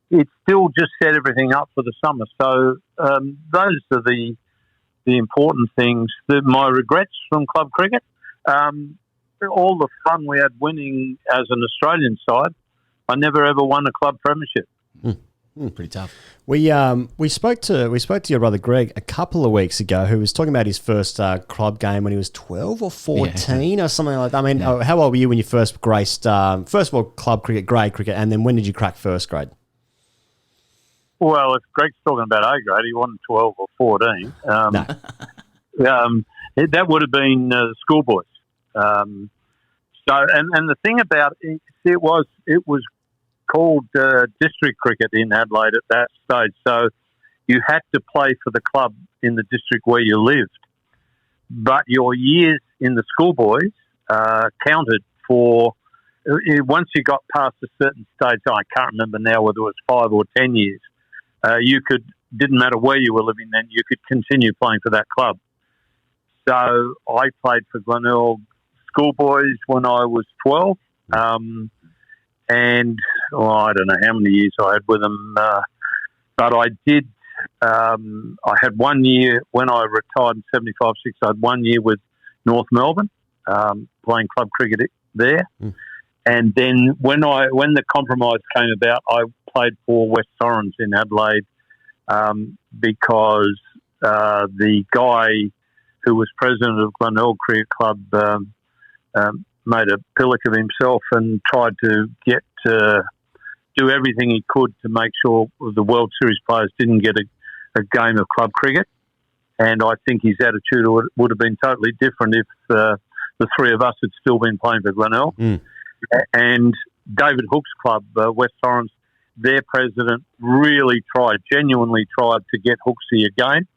it still just set everything up for the summer. So those are the important things. My regrets from club cricket, all the fun we had winning as an Australian side, I never ever won a club premiership. Pretty tough. We spoke to your brother Greg a couple of weeks ago, who was talking about his first club game when he was 12 or 14 or something like that. I mean, how old were you when you first graced, first of all, club cricket, grade cricket, and then when did you crack first grade? Well, if Greg's talking about A grade, he wasn't 12 or 14. No. That would have been schoolboys. And the thing about it was called district cricket in Adelaide at that stage. So you had to play for the club in the district where you lived. But your years in the schoolboys counted for, once you got past a certain stage, I can't remember now whether it was 5 or 10 years, didn't matter where you were living then, you could continue playing for that club. So I played for Glenelg schoolboys when I was 12. And I don't know how many years I had with them, but I did. I had 1 year when I retired in 75-6. I had 1 year with North Melbourne, playing club cricket there. And then when the compromise came about, I played for West Torrens in Adelaide because the guy who was president of Glenelg Cricket Club made a pillock of himself and tried to do everything he could to make sure the World Series players didn't get a game of club cricket. And I think his attitude would have been totally different if the three of us had still been playing for Glenelg. And David Hook's club, West Torrens, their president genuinely tried to get Hooksy a game.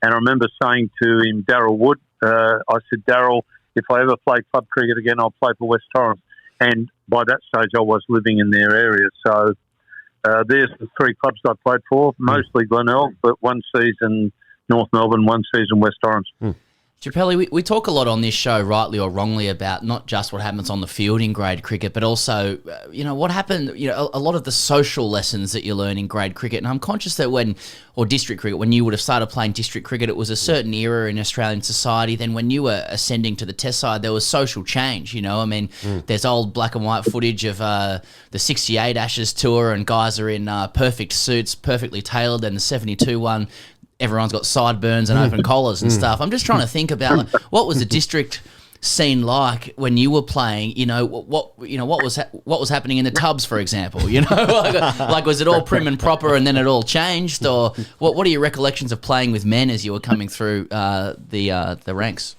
And I remember saying to him, Darryl Wood, I said, Darryl, if I ever play club cricket again, I'll play for West Torrens. And by that stage, I was living in their area. So there's the three clubs I played for, mostly Glenelg, but one season North Melbourne, one season West Torrens. Chappell, we talk a lot on this show, rightly or wrongly, about not just what happens on the field in grade cricket, but also, what happened, a lot of the social lessons that you learn in grade cricket. And I'm conscious that or district cricket, when you would have started playing district cricket, it was a certain era in Australian society. Then when you were ascending to the test side, there was social change, There's old black and white footage of the 68 Ashes tour, and guys are in perfect suits, perfectly tailored, and the 72 one, everyone's got sideburns and open collars and stuff. I'm just trying to think about what was the district scene like when you were playing. What was happening in the tubs, for example. Like was it all prim and proper and then it all changed, or what are your recollections of playing with men as you were coming through the ranks?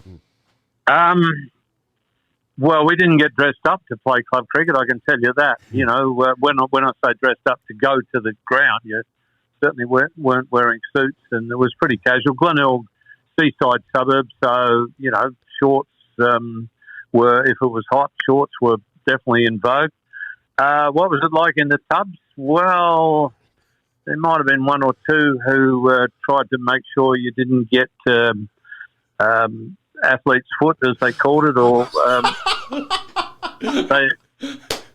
Well, we didn't get dressed up to play club cricket, I can tell you that. When I say dressed up to go to the ground, you certainly weren't wearing suits, and it was pretty casual. Glenelg, seaside suburb, so, shorts were, if it was hot, shorts were definitely in vogue. What was it like in the tubs? Well, there might have been one or two who tried to make sure you didn't get athlete's foot, as they called it, or they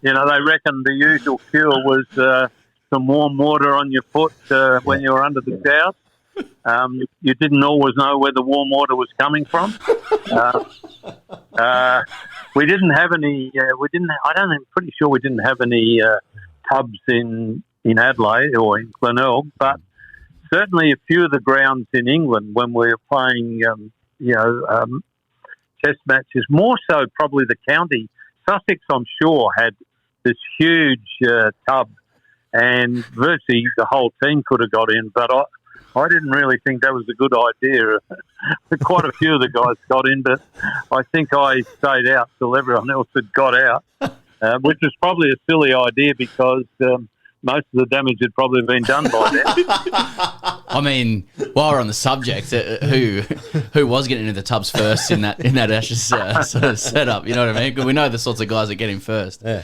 reckoned the usual cure was some warm water on your foot when you were under the showers. You didn't always know where the warm water was coming from. We didn't have any. I'm pretty sure we didn't have any pubs in Adelaide or in Glenelg, but certainly a few of the grounds in England when we were playing, test matches. More so, probably the county. Sussex, I'm sure, had this huge tub, and virtually the whole team could have got in, but I didn't really think that was a good idea. Quite a few of the guys got in, but I think I stayed out till everyone else had got out, which was probably a silly idea because most of the damage had probably been done by then. I mean, while we're on the subject, who was getting into the tubs first in that Ashes sort of setup? You know what I mean? Because we know the sorts of guys that get in first. Yeah.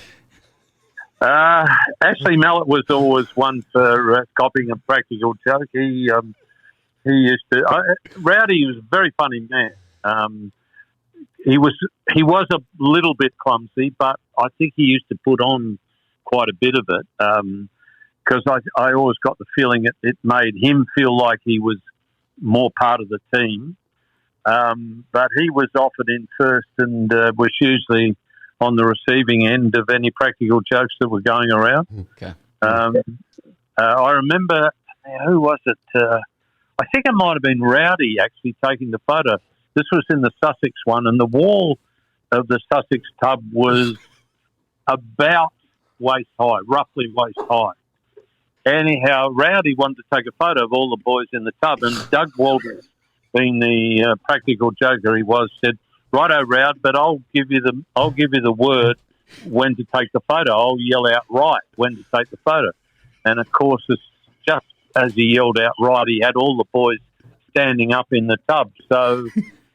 Ashely Mallett was always one for copying a practical joke. He used to. Rowdy was a very funny man. He was a little bit clumsy, but I think he used to put on quite a bit of it because I always got the feeling it made him feel like he was more part of the team. But he was offered in first and was usually on the receiving end of any practical jokes that were going around. Okay. I remember, who was it? I think it might have been Rowdy actually taking the photo. This was in the Sussex one, and the wall of the Sussex tub was about waist high, roughly waist high. Anyhow, Rowdy wanted to take a photo of all the boys in the tub, and Doug Walters, being the practical joker he was, said, "Righto, Rowd, but I'll give you the word when to take the photo. I'll yell out right when to take the photo." And of course, it's just as he yelled out right, he had all the boys standing up in the tub. So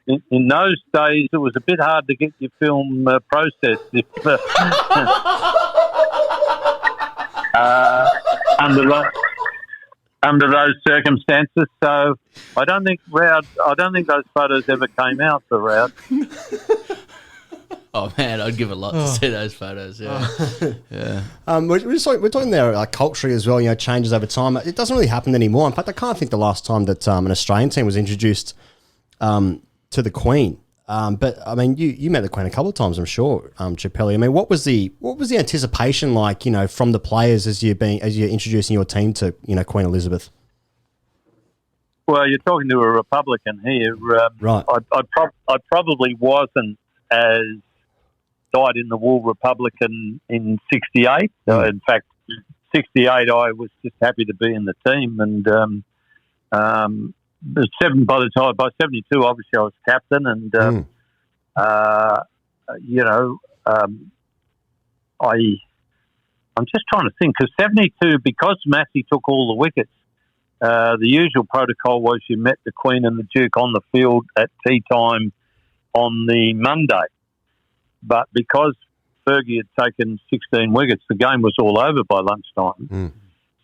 in those days, it was a bit hard to get your film processed under those circumstances. So I don't think those photos ever came out for Rowd. Oh man, I'd give a lot to see those photos. Yeah, yeah. We're talking there culturally as well. Changes over time. It doesn't really happen anymore. In fact, I can't think the last time that an Australian team was introduced to the Queen. But I mean, you met the Queen a couple of times, I'm sure, Chappell. I mean, what was the anticipation like? From the players as you're introducing your team to Queen Elizabeth. Well, you're talking to a Republican here, right? I probably wasn't as dyed-in-the-wool Republican in '68. In fact, '68, I was just happy to be in the team, and by '72, obviously I was captain, and I'm just trying to think because '72, because Massey took all the wickets, the usual protocol was you met the Queen and the Duke on the field at tea time on the Monday. But because Fergie had taken 16 wickets, the game was all over by lunchtime.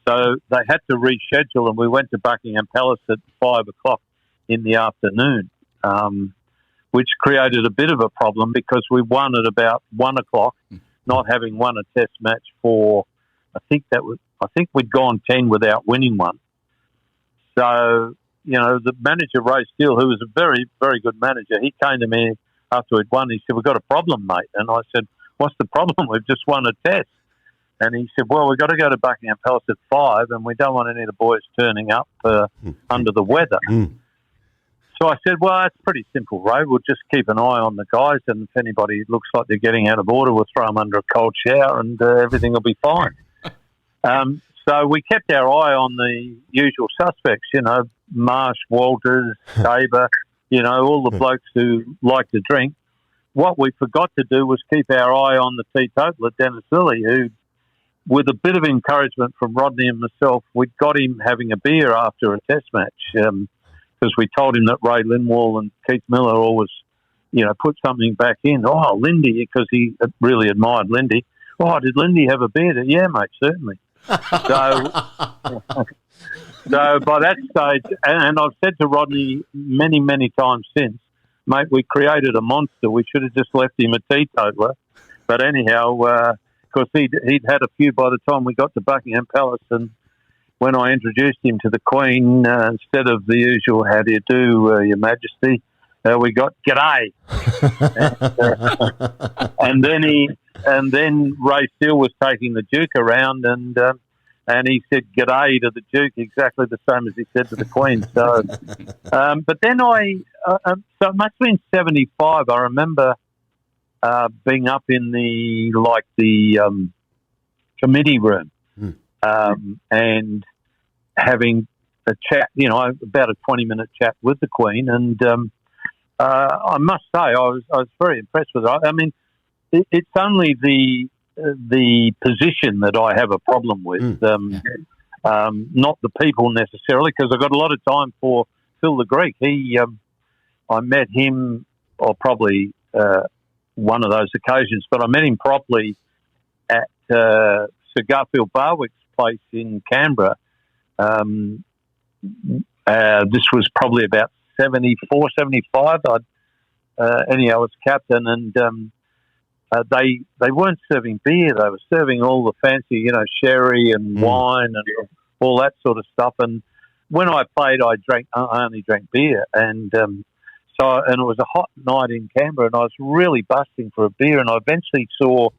So they had to reschedule, and we went to Buckingham Palace at 5 o'clock in the afternoon, which created a bit of a problem because we won at about 1 o'clock, not having won a test match for, I think we'd gone 10 without winning one. So, the manager, Ray Steele, who was a very, very good manager, he came to me after we'd won. He said, "We've got a problem, mate." And I said, "What's the problem? We've just won a test." And he said, "Well, we've got to go to Buckingham Palace at 5 and we don't want any of the boys turning up under the weather." So I said, "Well, that's pretty simple, Ray. We'll just keep an eye on the guys, and if anybody looks like they're getting out of order, we'll throw them under a cold shower and everything will be fine." So we kept our eye on the usual suspects, Marsh, Walters, Tabor, all the blokes who like to drink. What we forgot to do was keep our eye on the teetotaler, Dennis Lilly, who, with a bit of encouragement from Rodney and myself, we got him having a beer after a test match because we told him that Ray Lindwall and Keith Miller always, put something back in. "Oh, Lindy," because he really admired Lindy. "Oh, did Lindy have a beer?" "Yeah, mate, certainly." So by that stage, and I've said to Rodney many, many times since, "Mate, we created a monster. We should have just left him a teetotaler." But anyhow, because he'd had a few by the time we got to Buckingham Palace, and when I introduced him to the Queen, instead of the usual "How do you do, Your Majesty," we got "G'day," and then Ray Steele was taking the Duke around, and he said "G'day" to the Duke exactly the same as he said to the Queen. So, but then so it must have been '75. I remember being up in the committee room and having a chat, about a 20-minute chat with the Queen. And I must say, I was very impressed with her. I mean, it's only the position that I have a problem with, not the people necessarily, because I've got a lot of time for Phil the Greek. I met him, or probably one of those occasions, but I met him properly at Sir Garfield Barwick's place in Canberra. This was probably about 74, 75. Anyhow, I was captain, and they weren't serving beer. They were serving all the fancy, sherry and wine and all that sort of stuff. And when I played, I only drank beer, and it was a hot night in Canberra, and I was really busting for a beer. And I eventually saw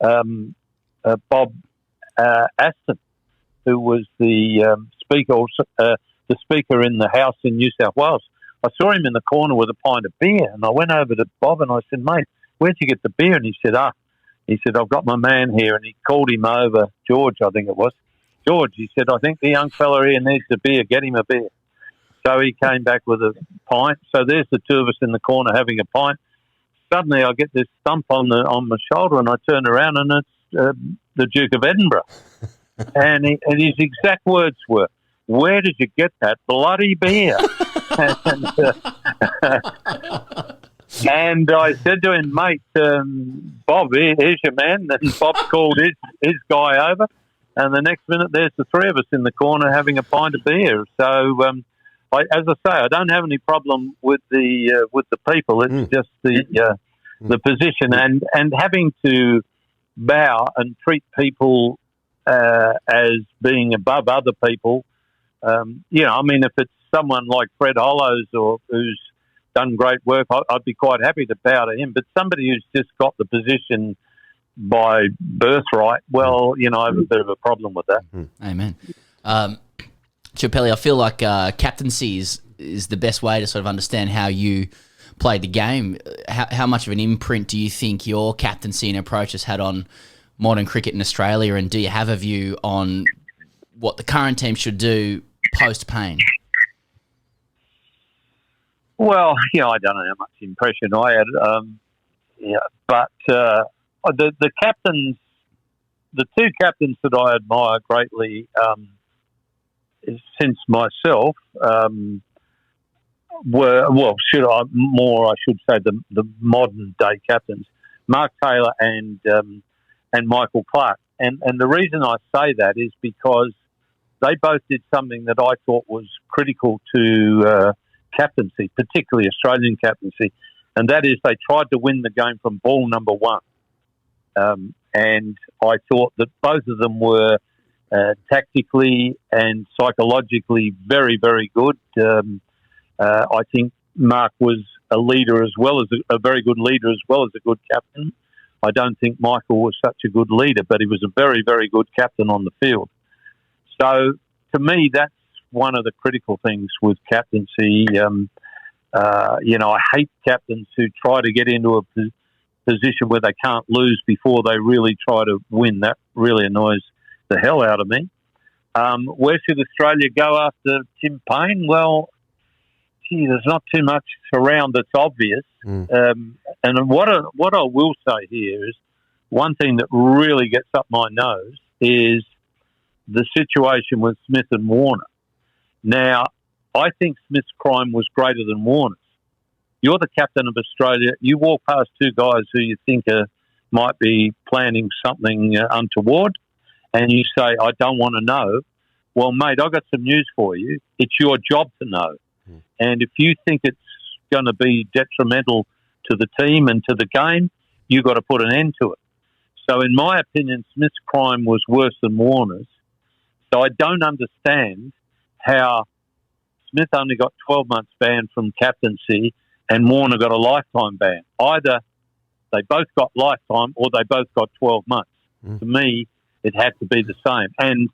Bob Aston, who was the speaker in the House in New South Wales. I saw him in the corner with a pint of beer, and I went over to Bob and I said, "Mate, where'd you get the beer?" And he said, I've got my man here. And he called him over, George, I think it was. George, he said, "I think the young fella here needs a beer. Get him a beer." So he came back with a pint. So there's the two of us in the corner having a pint. Suddenly I get this thump on my shoulder, and I turn around, and it's the Duke of Edinburgh. and his exact words were, "Where did you get that bloody beer?" And I said to him, "Mate, Bob, here's your man." And Bob called his guy over, and the next minute there's the three of us in the corner having a pint of beer. So, as I say, I don't have any problem with the people. It's just the position and having to bow and treat people as being above other people. I mean, if it's someone like Fred Hollows or who's done great work, I'd be quite happy to bow to him. But somebody who's just got the position by birthright, well, I have a bit of a problem with that. Amen. Chappell, I feel like captaincy is the best way to sort of understand how you played the game. How much of an imprint do you think your captaincy and approach has had on modern cricket in Australia, and do you have a view on what the current team should do post-Payne? Well, I don't know how much impression I had, but the captains, the two captains that I admire greatly since myself I should say the modern day captains, Mark Taylor and Michael Clarke. And the reason I say that is because they both did something that I thought was critical to captaincy, particularly Australian captaincy, and that is they tried to win the game from ball number one. And I thought that both of them were tactically and psychologically very, very good. I think Mark was a leader as well as a very good leader as well as a good captain. I don't think Michael was such a good leader, but he was a very, very good captain on the field. So to me, that's one of the critical things with captaincy. I hate captains who try to get into a position where they can't lose before they really try to win. That really annoys the hell out of me. Where should Australia go after Tim Payne? Well, there's not too much around that's obvious. And what I will say here is one thing that really gets up my nose is the situation with Smith and Warner. Now, I think Smith's crime was greater than Warner's. You're the captain of Australia. You walk past two guys who you think might be planning something untoward, and you say, "I don't want to know." Well, mate, I've got some news for you. It's your job to know. And if you think it's going to be detrimental to the team and to the game, you've got to put an end to it. So in my opinion, Smith's crime was worse than Warner's. So I don't understand how Smith only got 12 months ban from captaincy and Warner got a lifetime ban. Either they both got lifetime or they both got 12 months. To me, it had to be the same. And,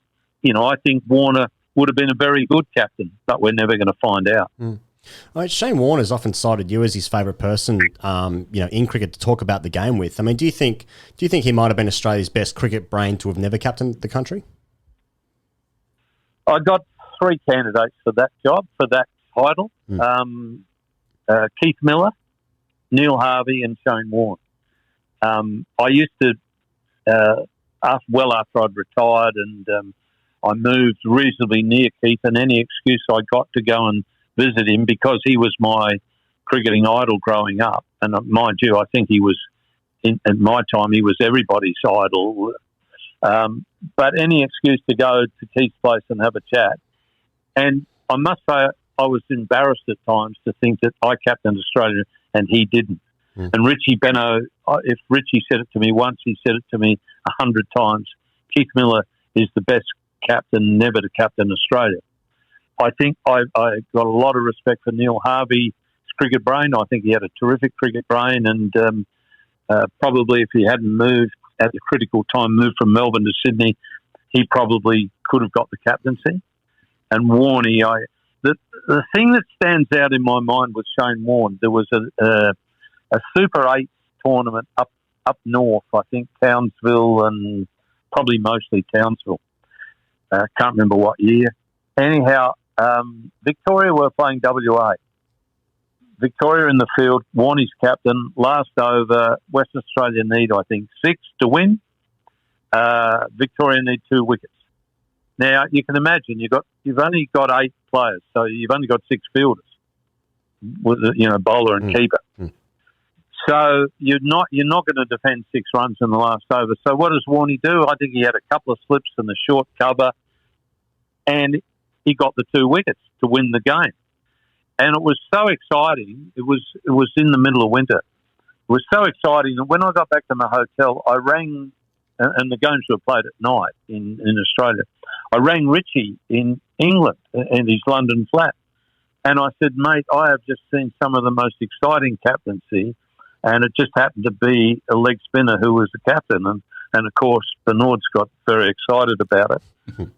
I think Warner would have been a very good captain, but we're never going to find out. Right, Shane Warner's often cited you as his favourite person, in cricket to talk about the game with. I mean, do you think he might have been Australia's best cricket brain to have never captained the country? I got 3 candidates for that job, for that title. Keith Miller, Neil Harvey and Shane Warne. I used to, after I'd retired and I moved reasonably near Keith, and any excuse I got to go and visit him because he was my cricketing idol growing up. And mind you, I think he was, at my time, he was everybody's idol. But any excuse to go to Keith's place and have a chat. And I must say, I was embarrassed at times to think that I captained Australia and he didn't. And Richie Benno, if Richie said it to me once, he said it to me 100 times. Keith Miller is the best captain never to captain Australia. I think I got a lot of respect for Neil Harvey's cricket brain. I think he had a terrific cricket brain, and probably if he hadn't moved at the critical time, moved from Melbourne to Sydney, he probably could have got the captaincy. And Warney, the thing that stands out in my mind with Shane Warne, there was a Super 8 tournament up north, I think Townsville and probably mostly Townsville. Can't remember what year. Anyhow, Victoria were playing WA. Victoria in the field, Warney's captain, last over, Western Australia need, I think, 6 to win. Victoria need 2 wickets. Now, you can imagine you've only got 8 players, so you've only got 6 fielders, with bowler and keeper. So you're not going to defend 6 runs in the last over. So what does Warney do? I think he had a couple of slips and a short cover, and he got the 2 wickets to win the game. And it was so exciting. It was in the middle of winter. It was so exciting that when I got back to my hotel, I rang, and the games were played at night in Australia. I rang Richie in England in his London flat, and I said, mate, I have just seen some of the most exciting captaincy, and it just happened to be a leg spinner who was the captain, and of course Bernard's got very excited about it.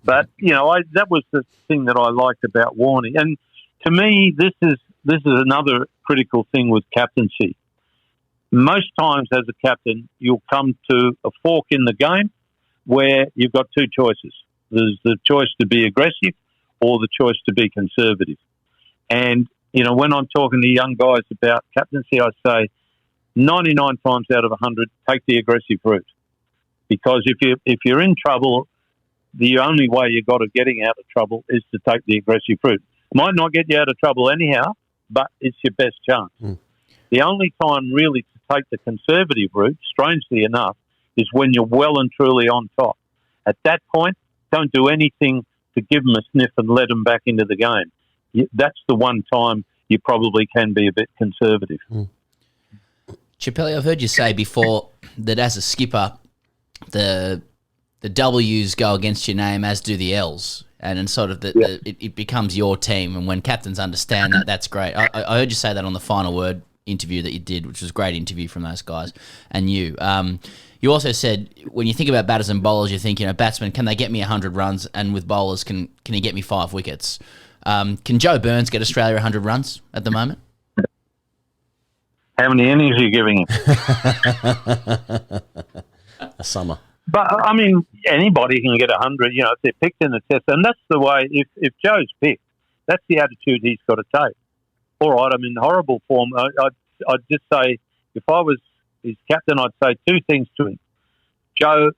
But that was the thing that I liked about Warney. And to me, this is another critical thing with captaincy. Most times as a captain, you'll come to a fork in the game where you've got 2 choices. There's the choice to be aggressive or the choice to be conservative. And, when I'm talking to young guys about captaincy, I say 99 times out of 100, take the aggressive route. Because if you're in trouble, the only way you've got of getting out of trouble is to take the aggressive route. Might not get you out of trouble anyhow, but it's your best chance. The only time really to take the conservative route, strangely enough, is when you're well and truly on top. At that point, don't do anything to give them a sniff and let them back into the game. That's the one time you probably can be a bit conservative. Chappell, I've heard you say before that as a skipper, the W's go against your name, as do the L's. And sort of it becomes your team. And when captains understand that, that's great. I heard you say that on the Final Word interview that you did, which was a great interview from those guys. And you. You also said when you think about batters and bowlers, you think, batsmen, can they get me 100 runs? And with bowlers, can he get me 5 wickets? Can Joe Burns get Australia 100 runs at the moment? How many innings are you giving him? A summer. But, I mean, anybody can get 100, if they're picked in the test. And that's the way, if Joe's picked, that's the attitude he's got to take. All right, I'm in horrible form. I'd just say, if I was his captain, I'd say 2 things to him. Joe,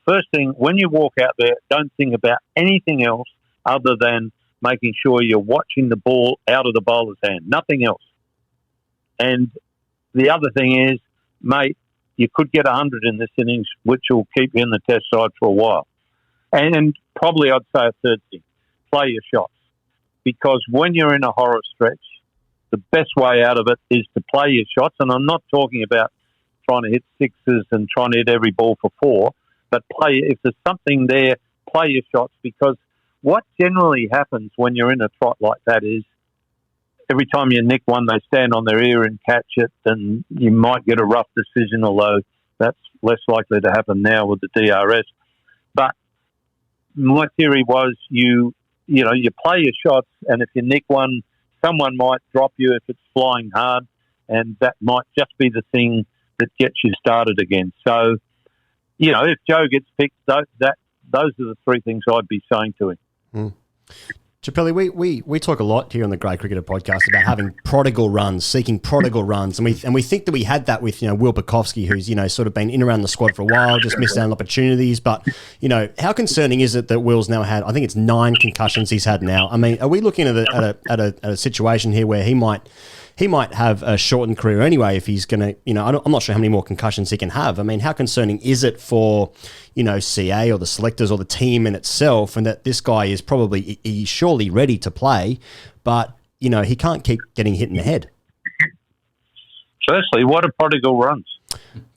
first thing, when you walk out there, don't think about anything else other than making sure you're watching the ball out of the bowler's hand. Nothing else. And the other thing is, mate, you could get 100 in this innings, which will keep you in the test side for a while. And probably I'd say a third thing, play your shots. Because when you're in a horror stretch, the best way out of it is to play your shots. And I'm not talking about trying to hit 6s and trying to hit every ball for 4, but if there's something there, play your shots. Because what generally happens when you're in a trot like that is, every time you nick one, they stand on their ear and catch it, and you might get a rough decision, although that's less likely to happen now with the DRS. But my theory was you play your shots, and if you nick one, someone might drop you if it's flying hard, and that might just be the thing that gets you started again. So, if Joe gets picked, those are the three things I'd be saying to him. Mm. Chappell, we talk a lot here on the Grade Cricketer podcast about having prodigal runs, seeking prodigal runs, and we think that we had that with Will Pucoksvki, who's sort of been in around the squad for a while, just missed out on opportunities. But how concerning is it that Will's now had? I think it's 9 concussions he's had now. I mean, are we looking at a situation here where he might have a shortened career anyway if he's going to, I'm not sure how many more concussions he can have. I mean, how concerning is it for, CA or the selectors or the team in itself, and that this guy is he's surely ready to play, but, he can't keep getting hit in the head? Firstly, what are prodigal runs?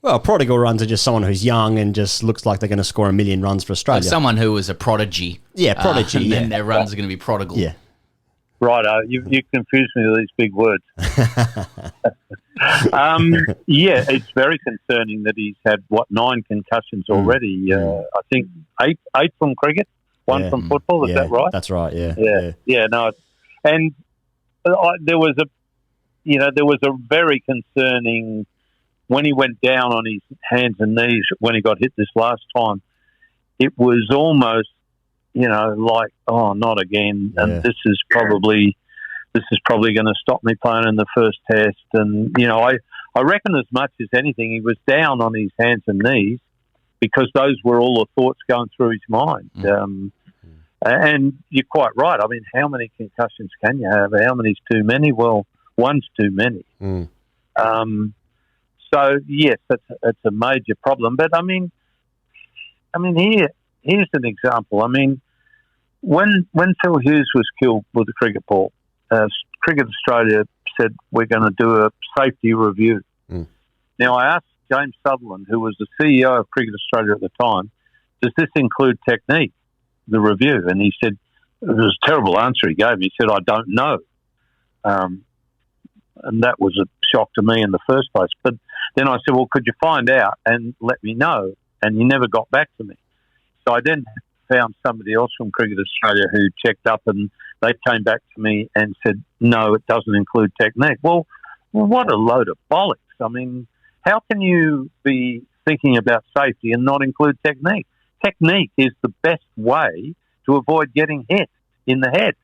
Well, prodigal runs are just someone who's young and just looks like they're going to score 1 million runs for Australia. Like someone who was a prodigy. Yeah, prodigy. And then their runs are going to be prodigal. Yeah. Right, you confused me with these big words. It's very concerning that he's had 9 concussions already. I think eight from cricket, 1 from football. Is that right? That's right. Yeah. No, and there was a very concerning when he went down on his hands and knees when he got hit this last time. It was almost, like, oh, not again. And this is probably going to stop me playing in the first test. And, I reckon as much as anything, he was down on his hands and knees because those were all the thoughts going through his mind. And you're quite right. I mean, how many concussions can you have? How many's too many? Well, one's too many. So, yes, it's a major problem. But, I mean, here's an example. I mean, when Phil Hughes was killed with the cricket ball, Cricket Australia said we're going to do a safety review. Now, I asked James Sutherland, who was the CEO of Cricket Australia at the time, does this include technique, the review? And he said, it was a terrible answer he gave me. He said, I don't know. And that was a shock to me in the first place. But then I said, well, could you find out and let me know? And he never got back to me. So I then found somebody else from Cricket Australia who checked up, and they came back to me and said, no, it doesn't include technique. Well, what a load of bollocks. I mean, how can you be thinking about safety and not include technique? Technique is the best way to avoid getting hit in the head.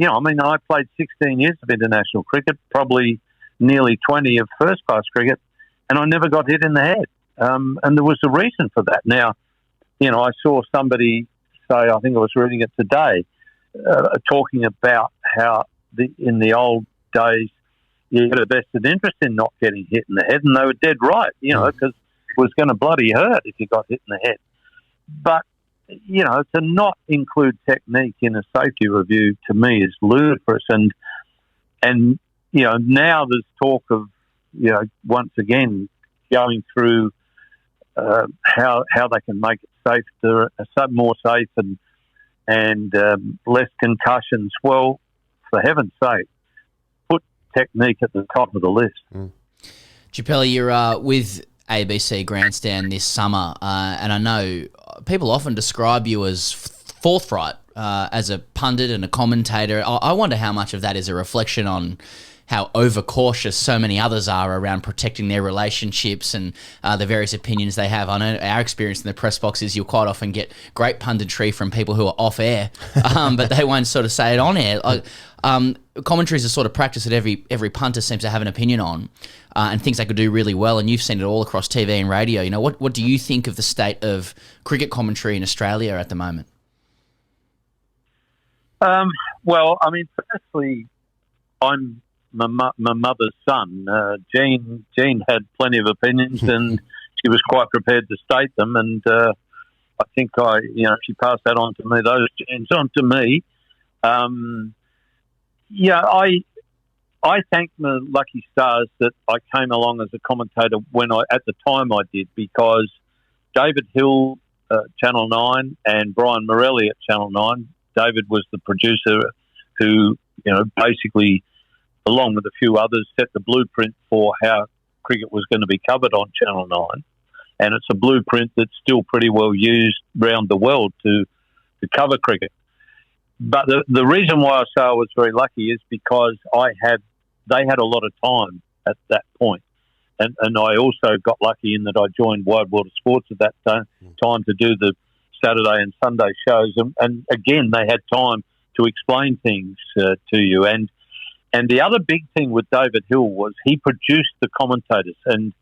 I played 16 years of international cricket, probably nearly 20 of first-class cricket, and I never got hit in the head. And there was a reason for that. Now, I saw somebody say, I think I was reading it today, talking about how in the old days you had a vested interest in not getting hit in the head, and they were dead right, because it was going to bloody hurt if you got hit in the head. But, to not include technique in a safety review to me is ludicrous. And now there's talk of, once again, going through how they can make it more safe and less concussions. Well, for heaven's sake, put technique at the top of the list. Chappell, you're with ABC Grandstand this summer, and I know people often describe you as forthright as a pundit and a commentator. I wonder how much of that is a reflection on how overcautious so many others are around protecting their relationships and the various opinions they have. I know our experience in the press box is you'll quite often get great punditry from people who are off air, but they won't sort of say it on air. Commentary is a sort of practice that every punter seems to have an opinion on, and things they could do really well, and you've seen it all across TV and radio. What do you think of the state of cricket commentary in Australia at the moment? Well, I mean, firstly, I'm my mother's son. Jean had plenty of opinions, and she was quite prepared to state them. And I think she passed that on to me. Those genes on to me. I thank my lucky stars that I came along as a commentator at the time I did, because David Hill, Channel 9, and Brian Morelli at Channel 9. David was the producer who, basically, along with a few others, set the blueprint for how cricket was going to be covered on Channel 9. And it's a blueprint that's still pretty well used around the world to cover cricket. But the reason why I say I was very lucky is because they had a lot of time at that point. And I also got lucky in that I joined Wide World of Sports at that time to do the Saturday and Sunday shows. And again, they had time to explain things to you. And the other big thing with David Hill was he produced the commentators. And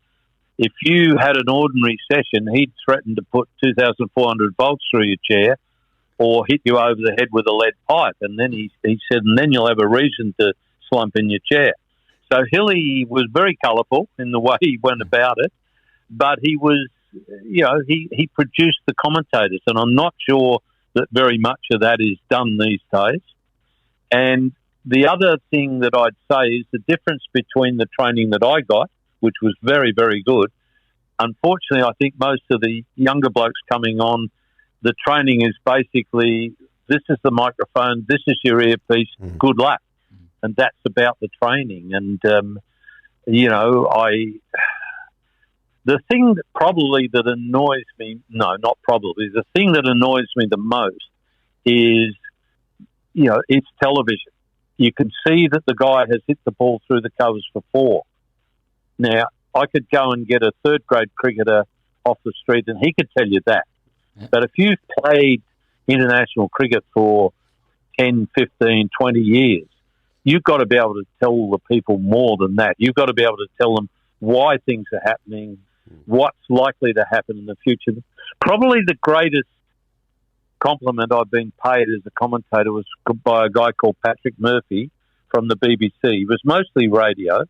if you had an ordinary session, he'd threaten to put 2,400 volts through your chair or hit you over the head with a lead pipe. And then he said, and then you'll have a reason to slump in your chair. So Hilly was very colourful in the way he went about it, but he was, he produced the commentators, and I'm not sure that very much of that is done these days. And the other thing that I'd say is the difference between the training that I got, which was very, very good. Unfortunately, I think most of the younger blokes coming on, the training is basically, this is the microphone, this is your earpiece, good luck. And that's about the training. And, the thing that annoys me, the thing that annoys me the most is, it's television. You can see that the guy has hit the ball through the covers for 4. Now, I could go and get a third-grade cricketer off the street and he could tell you that. Yeah. But if you've played international cricket for 10, 15, 20 years, you've got to be able to tell the people more than that. You've got to be able to tell them why things are happening, what's likely to happen in the future. Probably the greatest compliment I've been paid as a commentator was by a guy called Patrick Murphy from the BBC. He was mostly radio,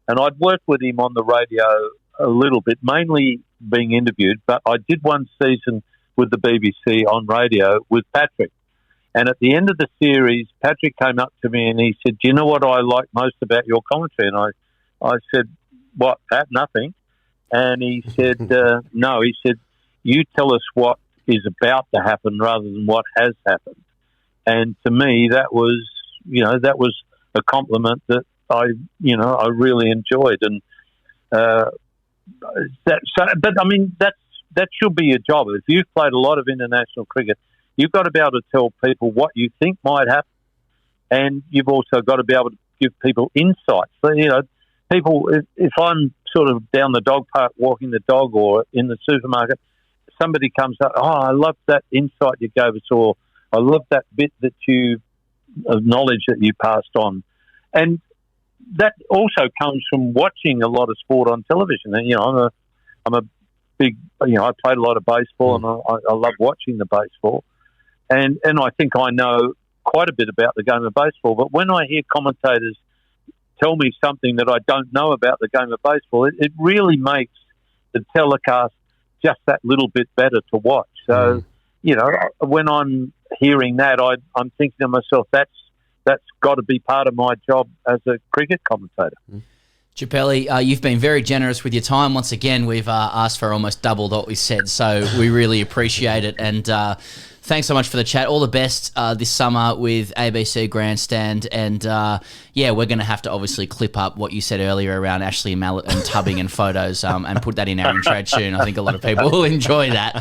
and I'd worked with him on the radio a little bit, mainly being interviewed, but I did one season with the BBC on radio with Patrick. And at the end of the series, Patrick came up to me and he said, "Do you know what I like most about your commentary?" And I said, "What, Pat? Nothing." And he said, "No." He said, "You tell us what is about to happen rather than what has happened." And to me, that was a compliment that I really enjoyed. And that should be your job. If you've played a lot of international cricket, you've got to be able to tell people what you think might happen, and you've also got to be able to give people insights. So, people, if I'm sort of down the dog park walking the dog or in the supermarket, somebody comes up, "Oh, I love that insight you gave us," or "I love that bit of knowledge that you passed on." And that also comes from watching a lot of sport on television. And, I'm a big, I played a lot of baseball and I love watching the baseball. And I think I know quite a bit about the game of baseball. But when I hear commentators tell me something that I don't know about the game of baseball, it really makes the telecast just that little bit better to watch. So, when I'm hearing that, I'm thinking to myself, that's got to be part of my job as a cricket commentator. Chappell, you've been very generous with your time. Once again, we've asked for almost double what we said, so we really appreciate it. And thanks so much for the chat. All the best this summer with ABC Grandstand. And, we're going to have to obviously clip up what you said earlier around Ashely Mallett and tubbing and photos and put that in our intro tune. I think a lot of people will enjoy that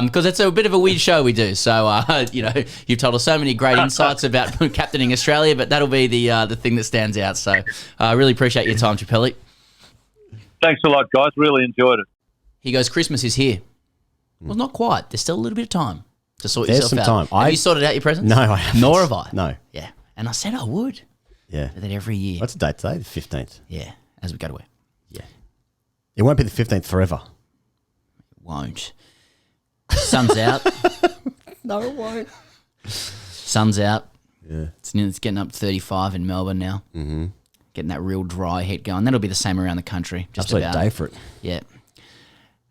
because it's a bit of a weird show we do. So, you've told us so many great insights about captaining Australia, but that'll be the thing that stands out. So I really appreciate your time, Chappell. Thanks a lot, guys. Really enjoyed it. He goes, "Christmas is here." Well, not quite. There's still a little bit of time to sort There's yourself some out. time. Have you sorted out your presents? No, I haven't. Nor have I. No. Yeah. And I said I would. Yeah. But then every year. What's the date today? The 15th. Yeah. As we go to work. Yeah. It won't be the 15th forever. It won't. Sun's out. No, it won't. Sun's out. Yeah. It's getting up to 35 in Melbourne now. Mm-hmm. Getting that real dry heat going. That'll be the same around the country. Just Absolute about. day for it. Yeah.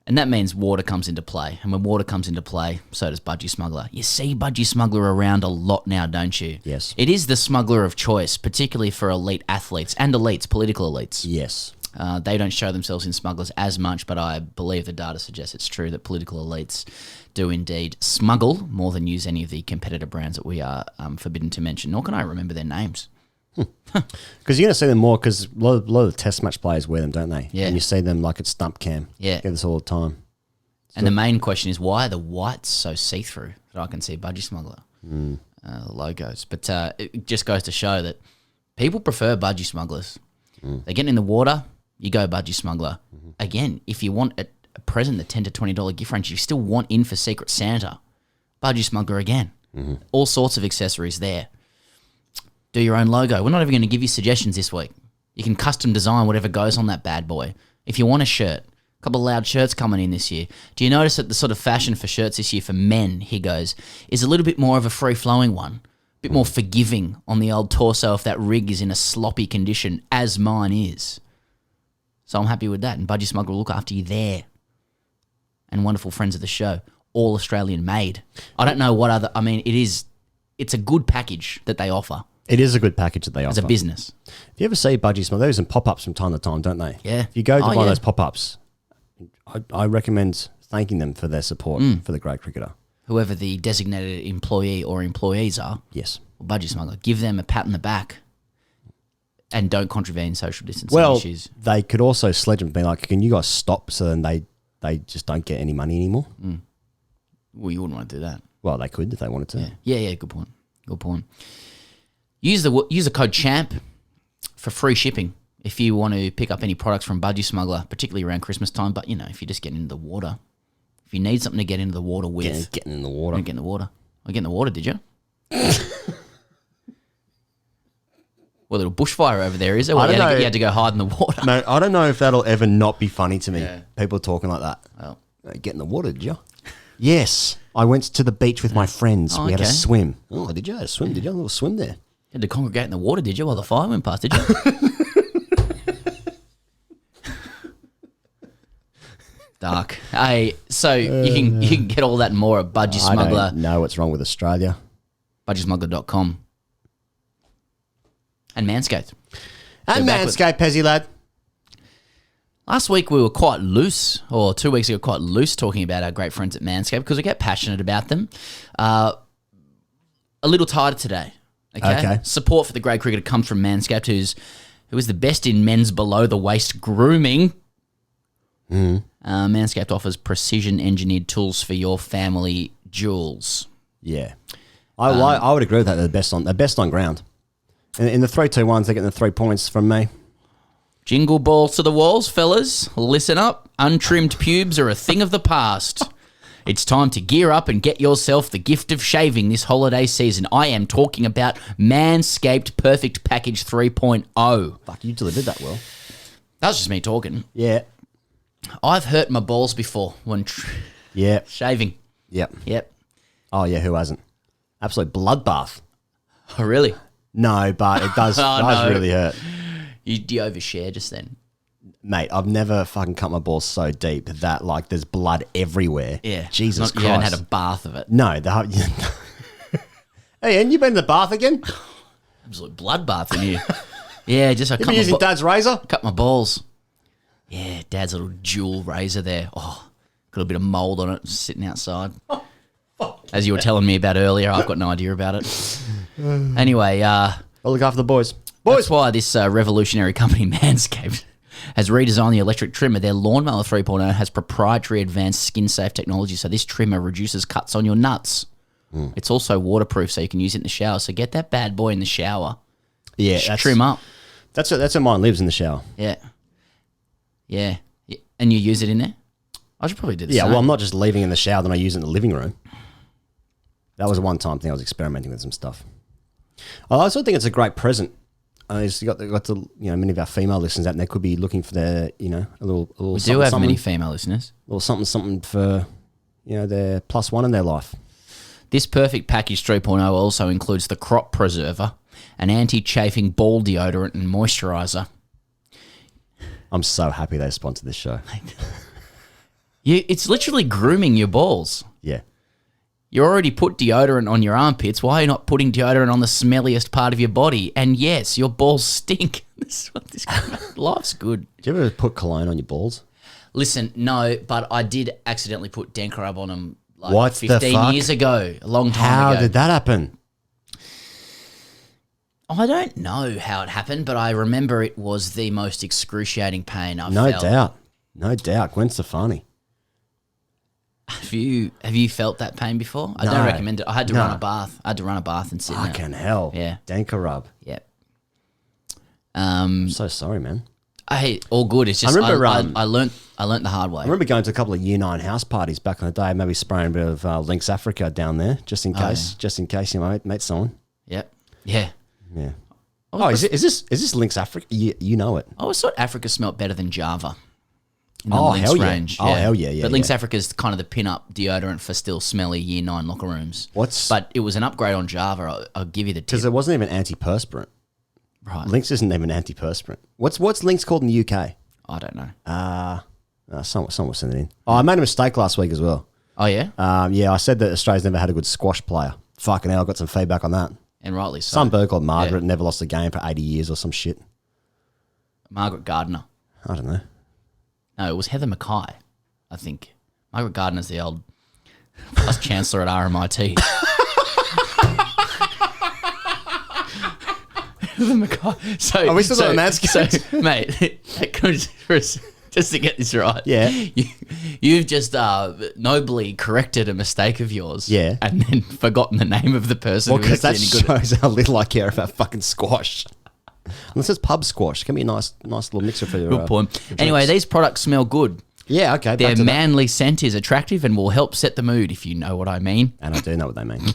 And that means water comes into play. And when water comes into play, so does Budgy Smuggler. You see Budgy Smuggler around a lot now, don't you? Yes. It is the smuggler of choice, particularly for elite athletes and elites, political elites. Yes. They don't show themselves in smugglers as much, but I believe the data suggests it's true that political elites do indeed smuggle more than use any of the competitor brands that we are forbidden to mention. Nor can I remember their names. Because you're going to see them more because a lot of the test match players wear them, don't they? Yeah. And you see them like at stump cam. Yeah. You get this all the time. And the main question is, why are the whites so see-through that I can see Budgy Smuggler? logos. But it just goes to show that people prefer Budgy Smugglers. They get in the water, you go Budgy Smuggler. Again, if you want a present, the $10 to $20 gift range, you still want in for Secret Santa, Budgy Smuggler again. All sorts of accessories there. Do your own logo. We're not even going to give you suggestions this week. You can custom design whatever goes on that bad boy. If you want a shirt, a couple of loud shirts coming in this year. Do you notice that the sort of fashion for shirts this year for men, he goes, is a little bit more of a free-flowing one, a bit more forgiving on the old torso if that rig is in a sloppy condition, as mine is. So I'm happy with that. And Budgy Smuggler will look after you there. And wonderful friends of the show, all Australian made. I don't know what other, I mean, it's a good package that they offer. It is a good package that they offer. As a business. If you ever see Budgy Smuggler, there's some pop-ups from time to time, don't they? Yeah. If you go to one of those pop-ups, I recommend thanking them for their support for the great cricketer. Whoever the designated employee or employees are. Yes. Or Budgy Smuggler. Give them a pat on the back and don't contravene social distancing issues. They could also sledge them and be like, can you guys stop, so then they just don't get any money anymore? Well, you wouldn't want to do that. Well, they could if they wanted to. Yeah, good point. Good point. Use the code CHAMP for free shipping if you want to pick up any products from Budgy Smuggler, particularly around Christmas time. But, if you're just getting into the water, if you need something to get into the water with. Getting in the water. Don't get in the water. I get in the water, did you? Well, little bushfire over there, is it? Well, you had to go hide in the water. No, I don't know if that'll ever not be funny to me. Yeah. People talking like that. Well, get in the water, did you? Yes. I went to the beach with my friends. We had a swim. Oh, did you? I had a swim, did you? A little swim there. You had to congregate in the water, did you, while the fire went past, did you? Dark. Hey, so you can get all that and more at Budgy Smuggler. I don't know what's wrong with Australia. BudgySmuggler.com. And Manscaped. And Manscaped, Pezzy lad. Last week we were quite loose, or 2 weeks ago quite loose, talking about our great friends at Manscaped because we get passionate about them. A little tighter today. Okay. Support for the great cricketer comes from Manscaped, who is the best in men's below the waist grooming. Manscaped offers precision engineered tools for your family jewels. Yeah, I would agree with that. They're best on ground. In the 3-2-1s, they're getting the 3 points from me. Jingle balls to the walls, fellas. Listen up. Untrimmed pubes are a thing of the past. It's time to gear up and get yourself the gift of shaving this holiday season. I am talking about Manscaped Perfect Package 3.0. Fuck, you delivered that well. That was just me talking. Yeah. I've hurt my balls before when shaving. Yep. Oh, yeah, who hasn't? Absolute bloodbath. Oh, really? No, but it does, really hurt. Do you overshare just then? Mate, I've never fucking cut my balls so deep that, like, there's blood everywhere. Yeah. Jesus Christ. You haven't had a bath of it. No. Hey, and you been in the bath again? Absolute bloodbath in you. Yeah, just I cut my using Dad's razor? Cut my balls. Yeah, Dad's little dual razor there. Oh, got a bit of mould on it sitting outside. As you were telling me about earlier, I've got no idea about it. Anyway, I'll look after the boys. That's why this revolutionary company, Manscaped, has redesigned the electric trimmer. Their Lawnmower 3.0 has proprietary advanced skin-safe technology, so this trimmer reduces cuts on your nuts. It's also waterproof, so you can use it in the shower. So get that bad boy in the shower. Yeah, trim up. That's where mine lives, in the shower. Yeah. And you use it in there? I should probably do the same. Well, I'm not just leaving in the shower, then I use it in the living room. That was a one-time thing. I was experimenting with some stuff. I also think it's a great present. It's got to, many of our female listeners out there could be looking for their, a little. We do have many female listeners. A little something for, their +1 in their life. This Perfect Package 3.0 also includes the Crop Preserver, an anti-chafing ball deodorant and moisturiser. I'm so happy they sponsored this show. It's literally grooming your balls. Yeah. You already put deodorant on your armpits. Why are you not putting deodorant on the smelliest part of your body? And yes, your balls stink. Life's good. Did you ever put cologne on your balls? Listen, no, but I did accidentally put Denkrub on them 15 years ago, a long time ago. How did that happen? I don't know how it happened, but I remember it was the most excruciating pain I've felt. No doubt. Gwen Stefani. Have you felt that pain before? I No. don't recommend it. I had to No. run a bath. I had to run a bath and sit in it. Fucking hell. Yeah. Danker rub. Yep. I'm so sorry, man. All good. It's just I remember, I learnt the hard way. I remember going to a couple of Year 9 house parties back in the day, maybe spraying a bit of Lynx Africa down there, just in case you might meet someone. Yep. Yeah. Yeah. Oh, is this Lynx Africa? You know it. I always thought Africa smelt better than Java. In the Oh, Lynx hell yeah. range. Oh, hell yeah, yeah, But Lynx yeah. Africa is kind of the pin-up deodorant for still smelly Year 9 locker rooms. But it was an upgrade on Java. I'll give you the tip. Because it wasn't even antiperspirant. Right. Lynx isn't even antiperspirant. What's Lynx called in the UK? I don't know. Someone was sending it in. Oh, I made a mistake last week as well. Oh, yeah? Yeah, I said that Australia's never had a good squash player. Fucking hell, I got some feedback on that. And rightly so. Some bird called Margaret never lost a game for 80 years or some shit. Margaret Gardner. I don't know. No, it was Heather Mackay, I think. Margaret Gardner's the old vice chancellor at RMIT. Heather Mackay. So, Are we still on Manscaped? So, mate, just to get this right. Yeah. You've just nobly corrected a mistake of yours. Yeah. And then forgotten the name of the person. Well, who because that actually any good. shows how little I care about fucking squash. Unless it's pub squash. It can be a nice little mixer for your Good point. for Anyway, drinks. these products smell good. Yeah, okay. Their back to that. manly scent is attractive and will help set the mood, if you know what I mean. And I do know what they mean.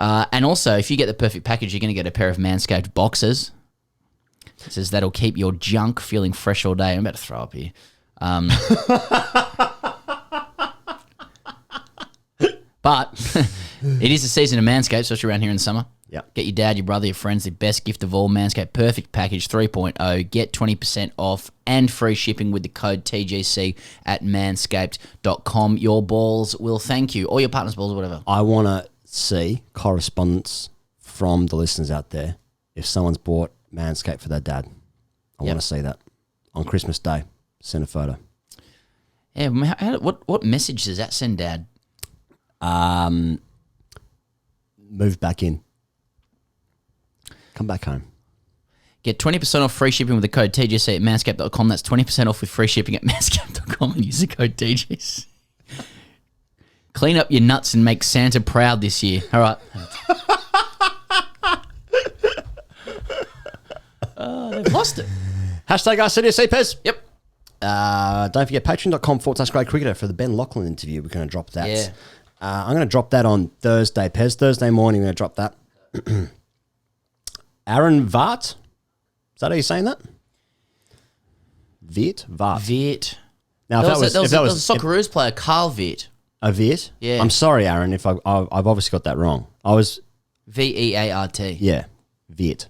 And also, if you get the perfect package, you're going to get a pair of Manscaped boxers. It says that'll keep your junk feeling fresh all day. I'm about to throw up here. But it is the season of Manscaped, especially around here in the summer. Yep. Get your dad, your brother, your friends the best gift of all, Manscaped Perfect Package 3.0. Get 20% off and free shipping with the code TGC at manscaped.com. Your balls will thank you. Or your partner's balls or whatever. I want to see correspondence from the listeners out there. If someone's bought Manscaped for their dad, I want to see that. On Christmas Day, send a photo. Yeah, what message does that send, Dad? Move back in. Come back home. Get 20% off free shipping with the code TGC at manscaped.com. That's 20% off with free shipping at manscaped.com and use the code TGC. Clean up your nuts and make Santa proud this year. All right. They've lost it. Hashtag ICDC, Pez. Yep. Don't forget patreon.com/Grey Cricketer for the Ben Lachlan interview. We're going to drop that. Yeah. I'm going to drop that on Thursday, Pez. Thursday morning, we're going to drop that. Aaron Vart? Is that how you're saying that? Vart. Viet. Now, There was a Socceroos player, Carl Viet. a Viet? Yeah. I'm sorry, Aaron, if I've obviously got that wrong. I was, Veart. yeah, Viet.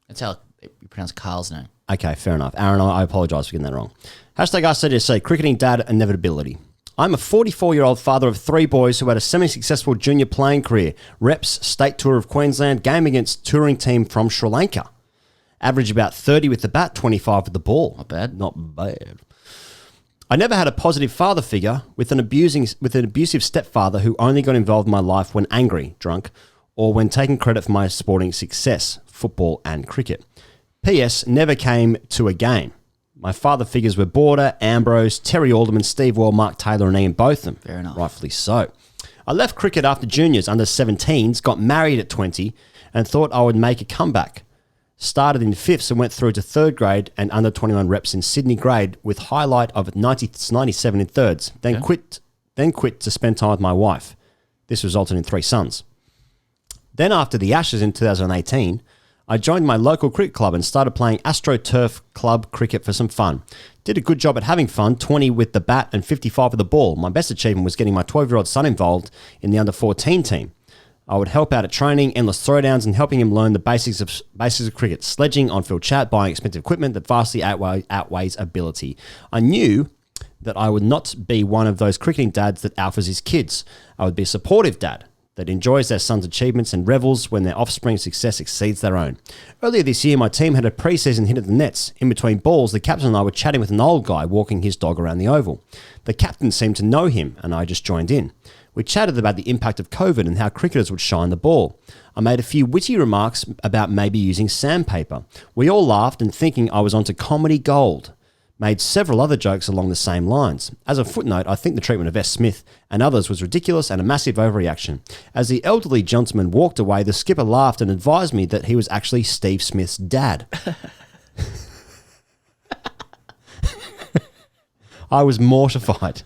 That's how you pronounce Carl's name. Okay, fair enough. Aaron, I apologise for getting that wrong. Hashtag ICDC, cricketing dad inevitability. I'm a 44-year-old father of 3 boys who had a semi-successful junior playing career. Reps, state tour of Queensland, game against touring team from Sri Lanka. Average about 30 with the bat, 25 with the ball. Not bad. Not bad. I never had a positive father figure with an abusive stepfather who only got involved in my life when angry, drunk, or when taking credit for my sporting success, football and cricket. P.S. Never came to a game. My father figures were Border, Ambrose, Terry Alderman, Steve Wall, Mark Taylor and Ian Botham. Fair enough. Rightfully so. I left cricket after juniors, under 17s, got married at 20 and thought I would make a comeback. Started in 5th and went through to 3rd grade and under 21 reps in Sydney grade with highlight of 97 in 3rds. Then quit to spend time with my wife. This resulted in 3 sons. Then after the Ashes in 2018, I joined my local cricket club and started playing AstroTurf club cricket for some fun. Did a good job at having fun, 20 with the bat and 55 with the ball. My best achievement was getting my 12-year-old son involved in the under-14 team. I would help out at training, endless throwdowns, and helping him learn the basics of cricket, sledging, on-field chat, buying expensive equipment that vastly outweighs ability. I knew that I would not be one of those cricketing dads that alphas his kids. I would be a supportive dad that enjoys their son's achievements and revels when their offspring's success exceeds their own. Earlier this year, my team had a pre-season hit at the nets. In between balls, the captain and I were chatting with an old guy walking his dog around the oval. The captain seemed to know him, and I just joined in. We chatted about the impact of COVID and how cricketers would shine the ball. I made a few witty remarks about maybe using sandpaper. We all laughed and thinking I was onto comedy gold. made several other jokes along the same lines. As a footnote, I think the treatment of S. Smith and others was ridiculous and a massive overreaction. As the elderly gentleman walked away, the skipper laughed and advised me that he was actually Steve Smith's dad. I was mortified.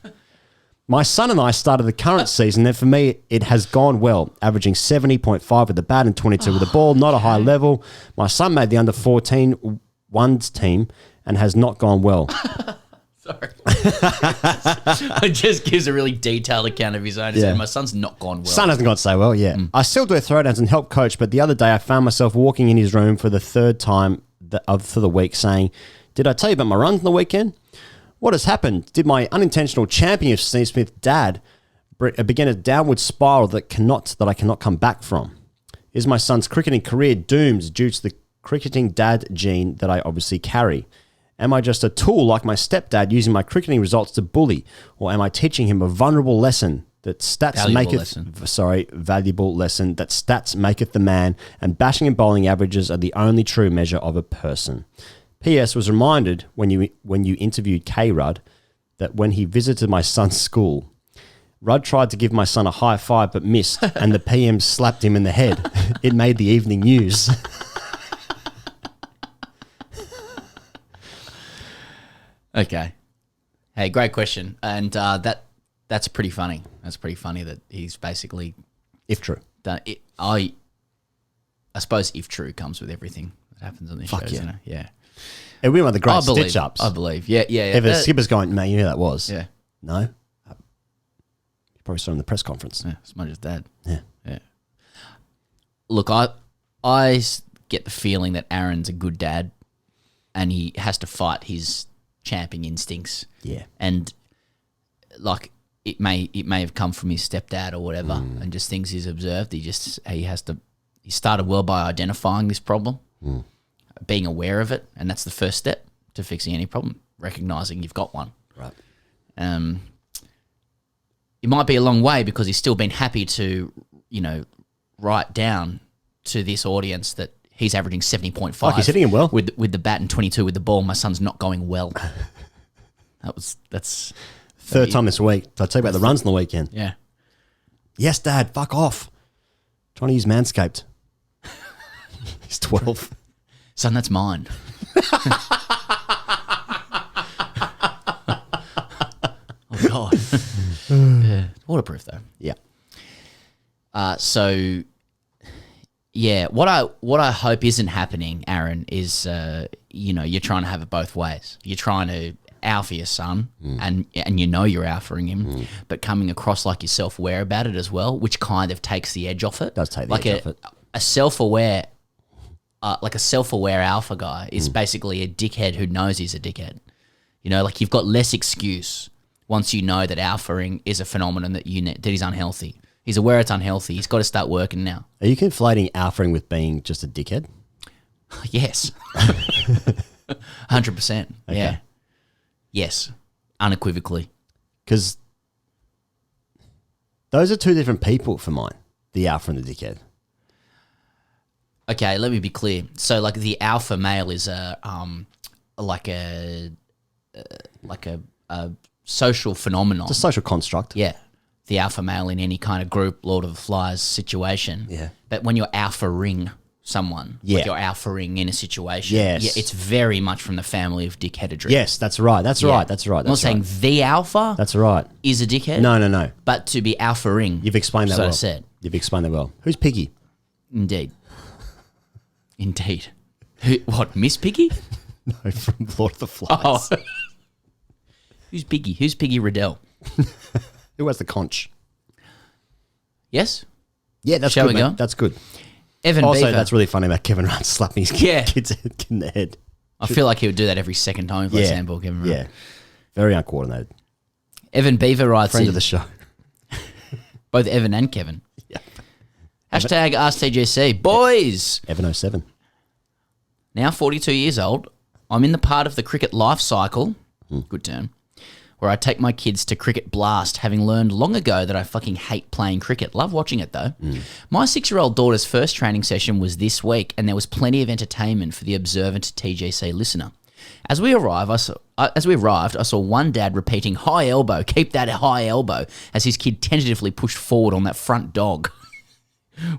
My son and I started the current season, and for me, it has gone well, averaging 70.5 with the bat and 22 with the ball, not a high level. My son made the under-14 ones team and has not gone well. Sorry. It just gives a really detailed account of his own. Yeah. My son's not gone well. Son hasn't gone so well, yeah. I still do throwdowns and help coach, but the other day I found myself walking in his room for the third time for the week saying, "Did I tell you about my runs on the weekend? What has happened? Did my unintentional championing of Steve Smith's dad begin a downward spiral that I cannot come back from? Is my son's cricketing career doomed due to the cricketing dad gene that I obviously carry? Am I just a tool like my stepdad using my cricketing results to bully? Or am I teaching him a valuable lesson that stats maketh the man, and batting and bowling averages are the only true measure of a person? P.S. was reminded when you interviewed K-Rudd that when he visited my son's school, Rudd tried to give my son a high five but missed, and the PM slapped him in the head. It made the evening news." Okay. Hey, great question. And that's pretty funny. That's pretty funny that he's basically... If true. done it. I suppose if true comes with everything that happens on this show. Yeah. You know? Yeah. And we were one of the great stitch-ups. I believe. Yeah. If the skipper's going, "Man, you know who that was?" Yeah. No? You probably saw him in the press conference. Yeah, Smudge's dad. Yeah. Yeah. Look, I get the feeling that Aaron's a good dad and he has to fight his champing instincts. Yeah. And like it may have come from his stepdad or whatever and just things he's observed. He started well by identifying this problem, being aware of it, and that's the first step to fixing any problem, recognizing you've got one. Right. It might be a long way because he's still been happy to, write down to this audience that he's averaging 70.5. Like he's hitting him well. With the bat and 22 with the ball. My son's not going well. That's Third time this week. Did I tell you about the runs on the weekend? Yeah. Yes, Dad, fuck off. Trying to use Manscaped. He's 12. Son, that's mine. Oh, God. Yeah. Waterproof, though. Yeah. So, yeah, what I hope isn't happening, Aaron, is, you're trying to have it both ways. You're trying to alpha your son, and you're alphaing him, but coming across like you're self-aware about it as well, which kind of takes the edge off it. Does take the edge off it. A self-aware... like a self-aware alpha guy is basically a dickhead who knows he's a dickhead. You've got less excuse once you know that alphaing is a phenomenon that he's unhealthy. He's aware it's unhealthy. He's got to start working now. Are you conflating alphaing with being just a dickhead? Yes. 100%. Okay. Yeah. Yes. Unequivocally. Because those are two different people for mine, the alpha and the dickhead. Okay, let me be clear. So, like, the alpha male is a social phenomenon. It's a social construct. Yeah, the alpha male in any kind of group, Lord of the Flies situation. Yeah. But when you're alpha-ing someone, like you're alpha-ing in a situation, it's very much from the family of dickheadedry. Yes, that's right. That's right. I'm not saying the alpha. That's right. Is a dickhead. No. But to be alpha-ing. You've explained that well. I said. You've explained that well. Who's Piggy? Indeed. What, Miss Piggy? No, from Lord of the Flies. Oh. Who's Piggy? Who's Piggy Riddell? Who has the conch? Yes? Yeah, that's Shall good, we go? mate. That's good. Evan also, Beaver. that's really funny about Kevin Rudd slapping his kids in the head. I feel like he would do that every second time he plays handball, Kevin Rudd. Yeah. Very uncoordinated. Evan Beaver writes Friend in. of the show. Both Evan and Kevin. Yeah. Hashtag AskTGC. Boys! Evan07. Now 42 years old, I'm in the part of the cricket life cycle, good term, where I take my kids to Cricket Blast, having learned long ago that I fucking hate playing cricket. Love watching it, though. My 6-year-old daughter's first training session was this week, and there was plenty of entertainment for the observant TGC listener. As we arrived, I saw one dad repeating "high elbow, keep that high elbow" as his kid tentatively pushed forward on that front dog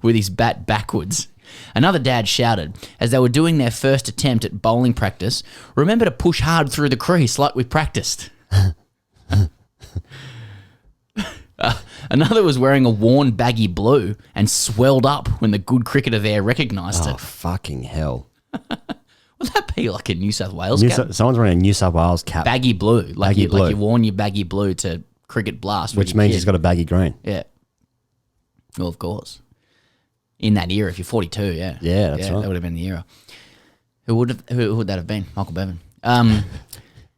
with his bat backwards. Another dad shouted, as they were doing their first attempt at bowling practice, "Remember to push hard through the crease like we practiced." Another was wearing a worn baggy blue and swelled up when the good cricketer there recognised Oh, it. fucking hell. Would that be like a New South Wales cap? Someone's wearing a New South Wales cap. Baggy blue. Like Baggy blue. you worn your baggy blue to cricket blast. Which means he's got a baggy green. Yeah. Well, of course. In that era, if you're 42, yeah. Yeah, that's right. That would have been the era. Who would that have been? Michael Bevan.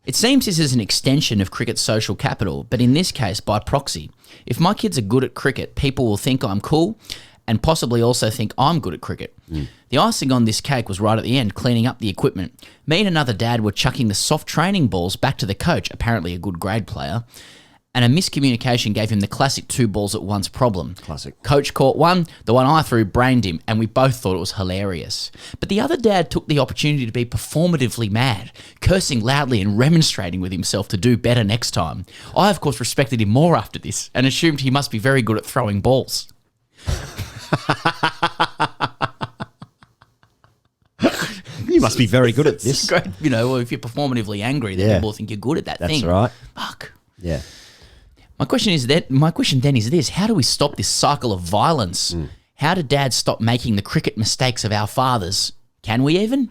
It seems this is an extension of cricket's social capital, but in this case, by proxy. If my kids are good at cricket, people will think I'm cool and possibly also think I'm good at cricket. The icing on this cake was right at the end, cleaning up the equipment. Me and another dad were chucking the soft training balls back to the coach, apparently a good grade player, and a miscommunication gave him the classic 2 balls at once problem. Classic. Coach caught one, the one I threw brained him, and we both thought it was hilarious. But the other dad took the opportunity to be performatively mad, cursing loudly and remonstrating with himself to do better next time. I, of course, respected him more after this and assumed he must be very good at throwing balls. You must be very good at It's this. great, if you're performatively angry, then Yeah. people think you're good at that That's thing. right. Fuck. Yeah. My question then is this: how do we stop this cycle of violence? How do dads stop making the cricket mistakes of our fathers? Can we even?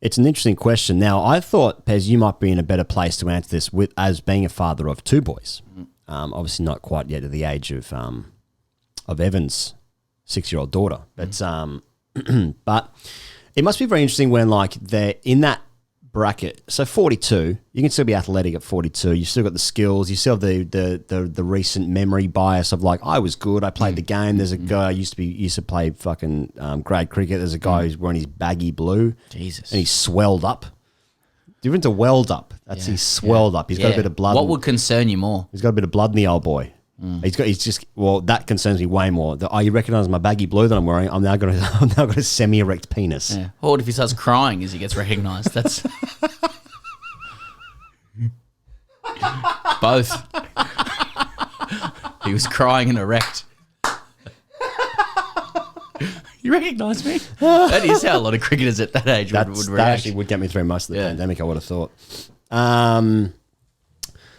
It's an interesting question. Now, I thought, Pez, you might be in a better place to answer this as being a father of 2 boys. Obviously not quite yet at the age of Evan's 6-year-old daughter. But but it must be very interesting when they're in that bracket. So 42, you can still be athletic at 42. You still got the skills. You still have the recent memory bias of I was good. I played the game. There's a guy I used to play fucking grade cricket. There's a guy who's wearing his baggy blue. Jesus. And he's swelled up. Different to welled up. That's he's swelled up. He's got a bit of blood. What would concern you more? He's got a bit of blood in the old boy. That concerns me way more. You recognise my baggy blue that I'm wearing? I'm now got a semi-erect penis. Yeah. Or what if he starts crying as he gets recognised? That's both. He was crying and erect. You recognise me? That is how a lot of cricketers at that age would react. That actually would get me through most of the pandemic, I would have thought.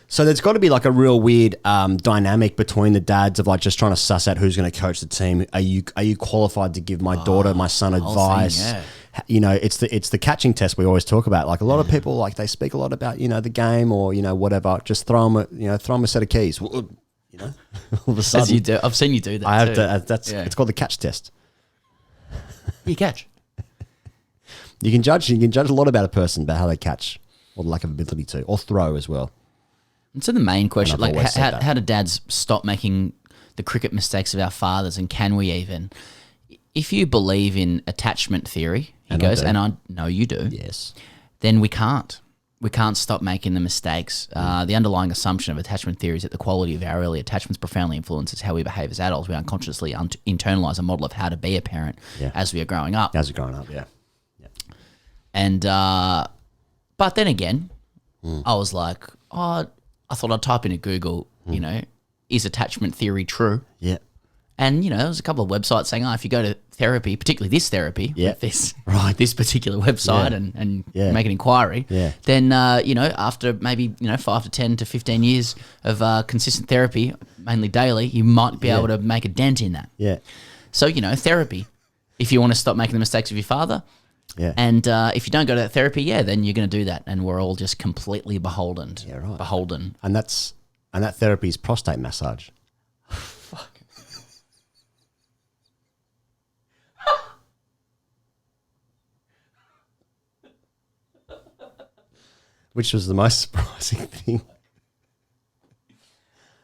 So there's got to be a real weird dynamic between the dads of just trying to suss out who's going to coach the team. Are you qualified to give my daughter, my son advice? Thing, it's the catching test we always talk about. A lot of people they speak a lot about the game or whatever. Just throw them a set of keys. All of a sudden, as you do. I've seen you do that. I have too. to. It's called the catch test. You catch. You can judge a lot about a person about how they catch or the lack of ability to, or throw as well. And so the main question, And I've always said that. how do dads stop making the cricket mistakes of our fathers, and can we even? If you believe in attachment theory, he goes, and I know you do. Yes. Then we can't. We can't stop making the mistakes. The underlying assumption of attachment theory is that the quality of our early attachments profoundly influences how we behave as adults. We unconsciously internalize a model of how to be a parent as we are growing up. As we're growing up, yeah. And but then again, I was like, I thought I'd type into Google, is attachment theory true? Yeah. And, there was a couple of websites saying, if you go to therapy, particularly this therapy, with this particular website and make an inquiry, then, after maybe, 5 to 10 to 15 years of consistent therapy, mainly daily, you might be able to make a dent in that. Yeah. So, therapy, if you want to stop making the mistakes of your father. Yeah. And if you don't go to that therapy, then you're going to do that. And we're all just completely beholden. Yeah, right. Beholden. And that therapy is prostate massage. Fuck. Which was the most surprising thing.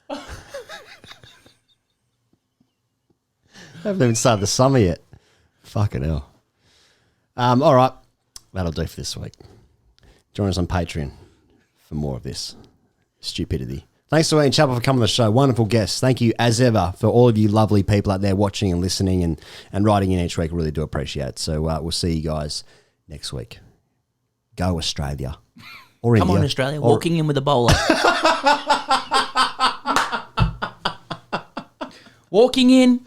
I haven't even started the summer yet. Fucking hell. All right. That'll do for this week. Join us on Patreon for more of this stupidity. Thanks to Ian Chappell for coming on the show. Wonderful guest. Thank you, as ever, for all of you lovely people out there watching and listening and writing in each week. I really do appreciate it. So we'll see you guys next week. Go Australia. Or Come India. on, Australia. Or- Walking in with a bowler. Walking in